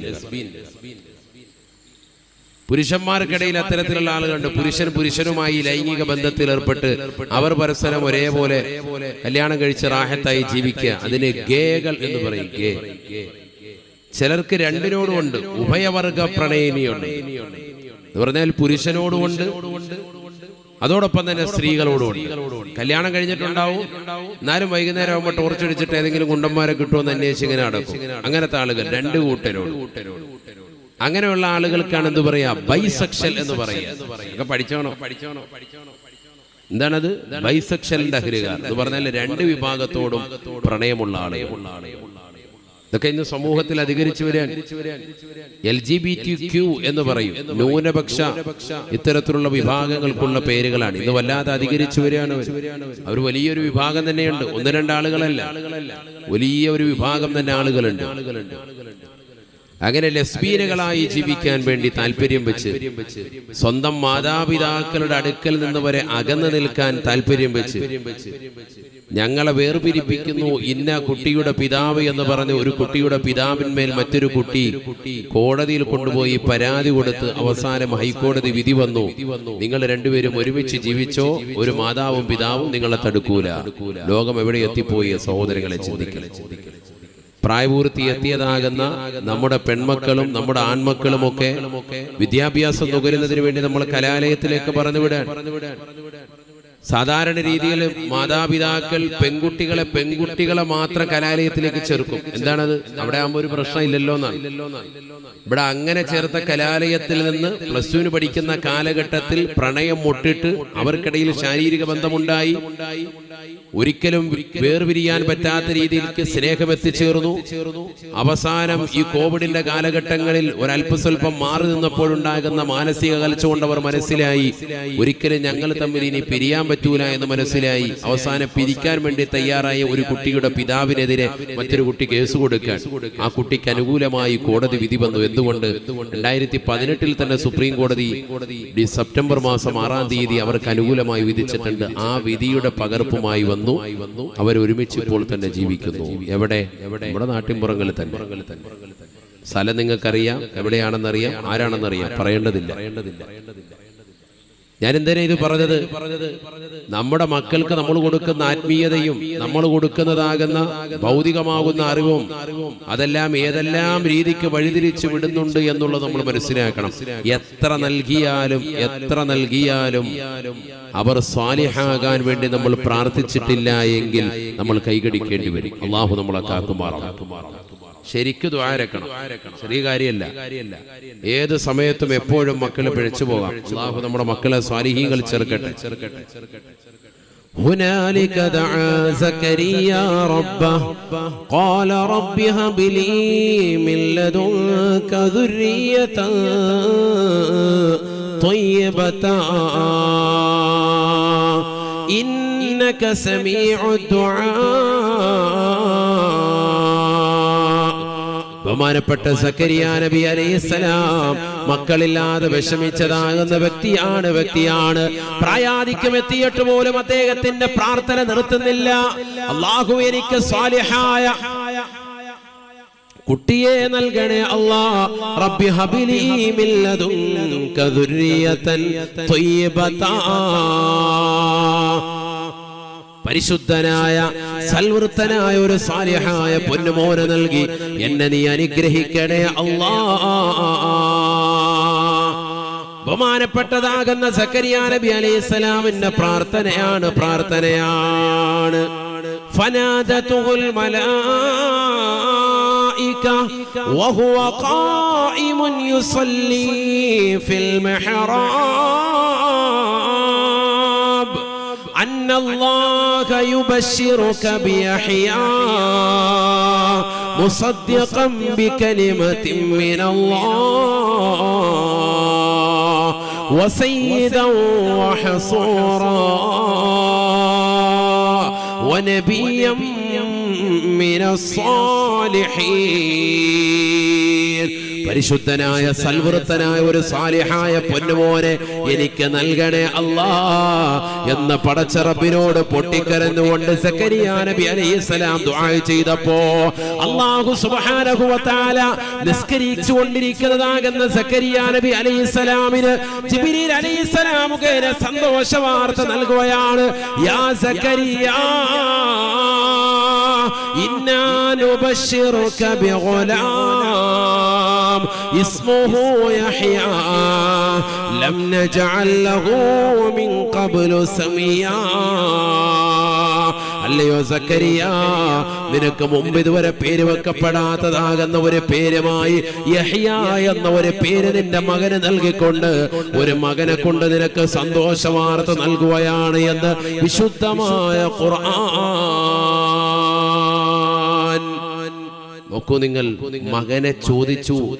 പുരുഷന്മാർക്കിടയിൽ അത്തരത്തിലുള്ള ആളുകളുണ്ട്. പുരുഷനുമായി ലൈംഗിക ബന്ധത്തിൽ ഏർപ്പെട്ട് അവർ പരസ്പരം ഒരേപോലെ കല്യാണം കഴിച്ച് റാഹത്തായി ജീവിക്കുക. അതിന് ഗേകൾ എന്ന് പറയും. ഗേ. ചിലർക്ക് രണ്ടിനോടുമുണ്ട്. ഉഭയവർഗ പ്രണയിനിയുണ്ട് എന്ന് പറഞ്ഞാൽ പുരുഷനോടുമുണ്ട്, അതോടൊപ്പം തന്നെ സ്ത്രീകളോടുമുണ്ട്. കല്യാണം കഴിഞ്ഞിട്ടുണ്ടാവും, എന്നാലും വൈകുന്നേരം ആകുമ്പോൾ ടോർച്ചടിച്ചിട്ട് ഏതെങ്കിലും കുണ്ടന്മാരെ കിട്ടുമെന്ന് അന്വേഷിച്ച് ഇങ്ങനെ നടക്കും. അങ്ങനത്തെ ആളുകൾ രണ്ട് കൂട്ടരോട്. അങ്ങനെയുള്ള ആളുകൾക്കാണ് എന്ത് പറയാ? ബൈസെക്ഷൽ എന്ന് പറയുക. പഠിച്ചോണോ? എന്താണത്? ബൈസെക്ഷലിന്റെ അഹ്ലുകാർ എന്ന് പറഞ്ഞാൽ രണ്ട് വിഭാഗത്തോടും പ്രണയമുള്ള ആളുകൾ. ഇതൊക്കെ ഇന്ന് സമൂഹത്തിൽ അധികരിച്ചു വരാൻ LGBTQ എന്ന് പറയും. ന്യൂനപക്ഷ ഇത്തരത്തിലുള്ള വിഭാഗങ്ങൾക്കുള്ള പേരുകളാണ്. ഇന്ന് വല്ലാതെ അധികരിച്ചു വരികയാണ്. അവർ വലിയൊരു വിഭാഗം തന്നെയുണ്ട്. ഒന്ന് രണ്ടാളുകളല്ല, വലിയ ഒരു വിഭാഗം തന്നെ ആളുകളുണ്ട്. അങ്ങനെ ലെസ്ബീനുകളായി ജീവിക്കാൻ വേണ്ടി താല്പര്യം വെച്ച്, സ്വന്തം മാതാപിതാക്കളുടെ അടുക്കൽ നിന്ന് വരെ അകന്നു നിൽക്കാൻ താല്പര്യം വെച്ച്, ഞങ്ങളെ വേർപിരിപ്പിക്കുന്നു ഇന്ന കുട്ടിയുടെ പിതാവ് എന്ന് പറഞ്ഞ് ഒരു കുട്ടിയുടെ പിതാവിന്മേൽ മറ്റൊരു കുട്ടി കോടതിയിൽ കൊണ്ടുപോയി പരാതി കൊടുത്ത് അവസാനം ഹൈക്കോടതി വിധി വന്നു, നിങ്ങൾ രണ്ടുപേരും ഒരുമിച്ച് ജീവിച്ചോ, ഒരു മാതാവും പിതാവും നിങ്ങളെ തടുക്കൂല. ലോകം എവിടെ എത്തിപ്പോയി സഹോദരങ്ങളെ ചിന്തിക്കണം. പ്രായപൂർത്തി എത്തിയതാകുന്ന നമ്മുടെ പെൺമക്കളും നമ്മുടെ ആൺമക്കളും ഒക്കെ വിദ്യാഭ്യാസം നുകരുന്നതിന് വേണ്ടി നമ്മൾ കലാലയത്തിലേക്ക് പറഞ്ഞുവിടാൻ, സാധാരണ രീതിയിൽ മാതാപിതാക്കൾ പെൺകുട്ടികളെ മാത്രം കലാലയത്തിലേക്ക് ചേർക്കും. എന്താണത്? അവിടെ ആകുമ്പോൾ ഒരു പ്രശ്നം ഇല്ലല്ലോ എന്നാണ്. ഇവിടെ അങ്ങനെ ചേർത്ത കലാലയത്തിൽ നിന്ന് +2 പഠിക്കുന്ന കാലഘട്ടത്തിൽ പ്രണയം മുട്ടിട്ട് അവർക്കിടയിൽ ശാരീരിക ബന്ധമുണ്ടായി, ഒരിക്കലും വേർപിരിയാൻ പറ്റാത്ത രീതിയിലേക്ക് സ്നേഹം എത്തിച്ചേർന്നു. അവസാനം ഈ കോവിഡിന്റെ കാലഘട്ടങ്ങളിൽ ഒരല്പസ്വല്പം മാറി നിന്നപ്പോഴുണ്ടാകുന്ന മാനസിക കലച്ചുകൊണ്ട് അവർ മനസ്സിലായി, ഒരിക്കലും ഞങ്ങൾ തമ്മിൽ ഇനി പിരിയാൻ പറ്റൂല എന്ന് മനസ്സിലായി. അവസാനം പിരിക്കാൻ വേണ്ടി തയ്യാറായ ഒരു കുട്ടിയുടെ പിതാവിനെതിരെ മറ്റൊരു കുട്ടി കേസ് കൊടുക്കാൻ ആ കുട്ടിക്ക് അനുകൂലമായി കോടതി വിധി വന്നു. എന്തുകൊണ്ട്? 2018 തന്നെ സുപ്രീം കോടതി സെപ്റ്റംബർ മാസം 6-ാം തീയതി അവർക്ക് അനുകൂലമായി വിധിച്ചിട്ടുണ്ട്. ആ വിധിയുടെ പകർപ്പുമായി വന്നു. അവർ ഒരുമിച്ച് ഇപ്പോൾ തന്നെ ജീവിക്കുന്നു. എവിടെ? നമ്മുടെ നാട്ടിൻപുറങ്ങളിൽ തന്നെ. സ്ഥലം നിങ്ങൾക്കറിയാം, എവിടെയാണെന്നറിയാം, ആരാണെന്നറിയാം, പറയേണ്ടതില്ല. ഞാൻ എന്തിനാ ഇത് പറഞ്ഞത്? നമ്മുടെ മക്കൾക്ക് നമ്മൾ കൊടുക്കുന്ന ആത്മീയതയും നമ്മൾ കൊടുക്കുന്നതാകുന്ന ഭൗതികമാകുന്ന അറിവും അതെല്ലാം ഏതെല്ലാം രീതിക്ക് വഴിതിരിച്ചു വിടുന്നുണ്ട് എന്നുള്ളത് നമ്മൾ മനസ്സിലാക്കണം. എത്ര നൽകിയാലും അവർ സ്വാലിഹാകാൻ വേണ്ടി നമ്മൾ പ്രാർത്ഥിച്ചിട്ടില്ല എങ്കിൽ നമ്മൾ കൈകടിക്കേണ്ടി വരും. അള്ളാഹു നമ്മളെ കാക്കുമാറാകും. ശരിക്കും ദുആരക്കണം. ചെറിയ കാര്യമല്ല. ഏത് സമയത്തും എപ്പോഴും മക്കളെ പിഴച്ചു പോകാം. അല്ലാഹു നമ്മുടെ മക്കളെ സ്വാലിഹീങ്ങൾ ചേർക്കട്ടെ. هنالك دعا زكريا ربه قال رب هب لي من لدنك ذرية طيبة إنك سميع الدعاء. ബഹുമാനപ്പെട്ട സക്കരിയ നബി അലൈഹിസ്സലാം മക്കളില്ലാതെ വിഷമിച്ചതാകുന്ന വ്യക്തിയാണ്. പ്രായാധിക്യം എത്തിയിട്ട് പോലും അദ്ദേഹത്തിന്റെ പ്രാർത്ഥന നിർത്തുന്നില്ല. അല്ലാഹു എനിക്ക് സ്വാലിഹായ കുട്ടിയെ നൽകണേ അല്ലാഹ്. റബ്ബി ഹബ്ലി മിൻ ലദുൻക ദുർരിയതൻ ത്വയ്യിബതൻ. പരിശുദ്ധനായ സൽവൃത്തനായ ഒരു സാലിഹായ പൊന്നുമോനെ നൽകി എന്നെ നീ അനുഗ്രഹിക്കണേ അല്ലാഹ്. ബഹുമാനപ്പെട്ടതാകുന്ന സക്കരിയ നബി അലൈഹിസ്സലാമിന്റെ പ്രാർത്ഥനയാണ്. ഫനാദതുൽ മലായിക വഹുവ ഖായിമുൻ യുസല്ലി ഫിൽ മിഹ്റാബ് أن الله يبشرك بيحيى مصدقا بكلمة من الله وسيدا وحصورا ونبيا من الصالحين. പരിശുദ്ധനായ സൽവൃത്തനായ ഒരു സാലിഹായ പൊന്നുമോനെ എനിക്ക് നൽകണേ അല്ലാഹ് എന്ന പടച്ച റബ്ബിനോട് പൊട്ടിക്കരഞ്ഞുകൊണ്ട് സക്കരിയ നബി അലൈഹിസ്സലാം ദുആ ചെയ്തപ്പോ അല്ലാഹു സുബ്ഹാനഹു വ തആല നിസ്കരിച്ചുകൊണ്ടിരിക്കുന്നതാകുന്ന സക്കരിയ നബി അലൈഹിസ്സലാമിന് ജിബ്രീൽ അലൈഹിസ്സലാം മുഖേന സന്തോഷ വാർത്ത നൽകുകയാണ്. യാ സക്കരിയ ഇന്നാ നുബശ്ശിറുക ബിഗുലാം ഇസ്മുഹു യഹ്യാ ലം നജഅൽ ലഹു മിൻ ഖബ്ലു സമീയാ. അല്ലയോ സക്കരിയ, നിനക്ക് മുമ്പ് ഇതുവരെ പേര് വെക്കപ്പെടാത്തതാകുന്ന ഒരു പേരുമായി യഹ്യ എന്ന ഒരു പേര് നിന്റെ മകന് നൽകിക്കൊണ്ട് ഒരു മകനെ കൊണ്ട് നിനക്ക് സന്തോഷ വാർത്ത നൽകുകയാണ് എന്ന് വിശുദ്ധമായ ഖുർആൻ. നോക്കൂ നിങ്ങൾ, മകനെ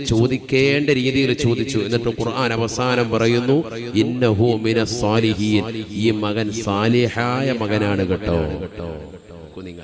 ചോദിക്കേണ്ട രീതിയിൽ ചോദിച്ചു. എന്നിട്ട് ഖുർആൻ അവസാനം പറയുന്നു ഇന്നഹു മിനസ് സാലിഹീൻ, ഈ മകൻ സാലിഹായ മകനാണ് കേട്ടോ.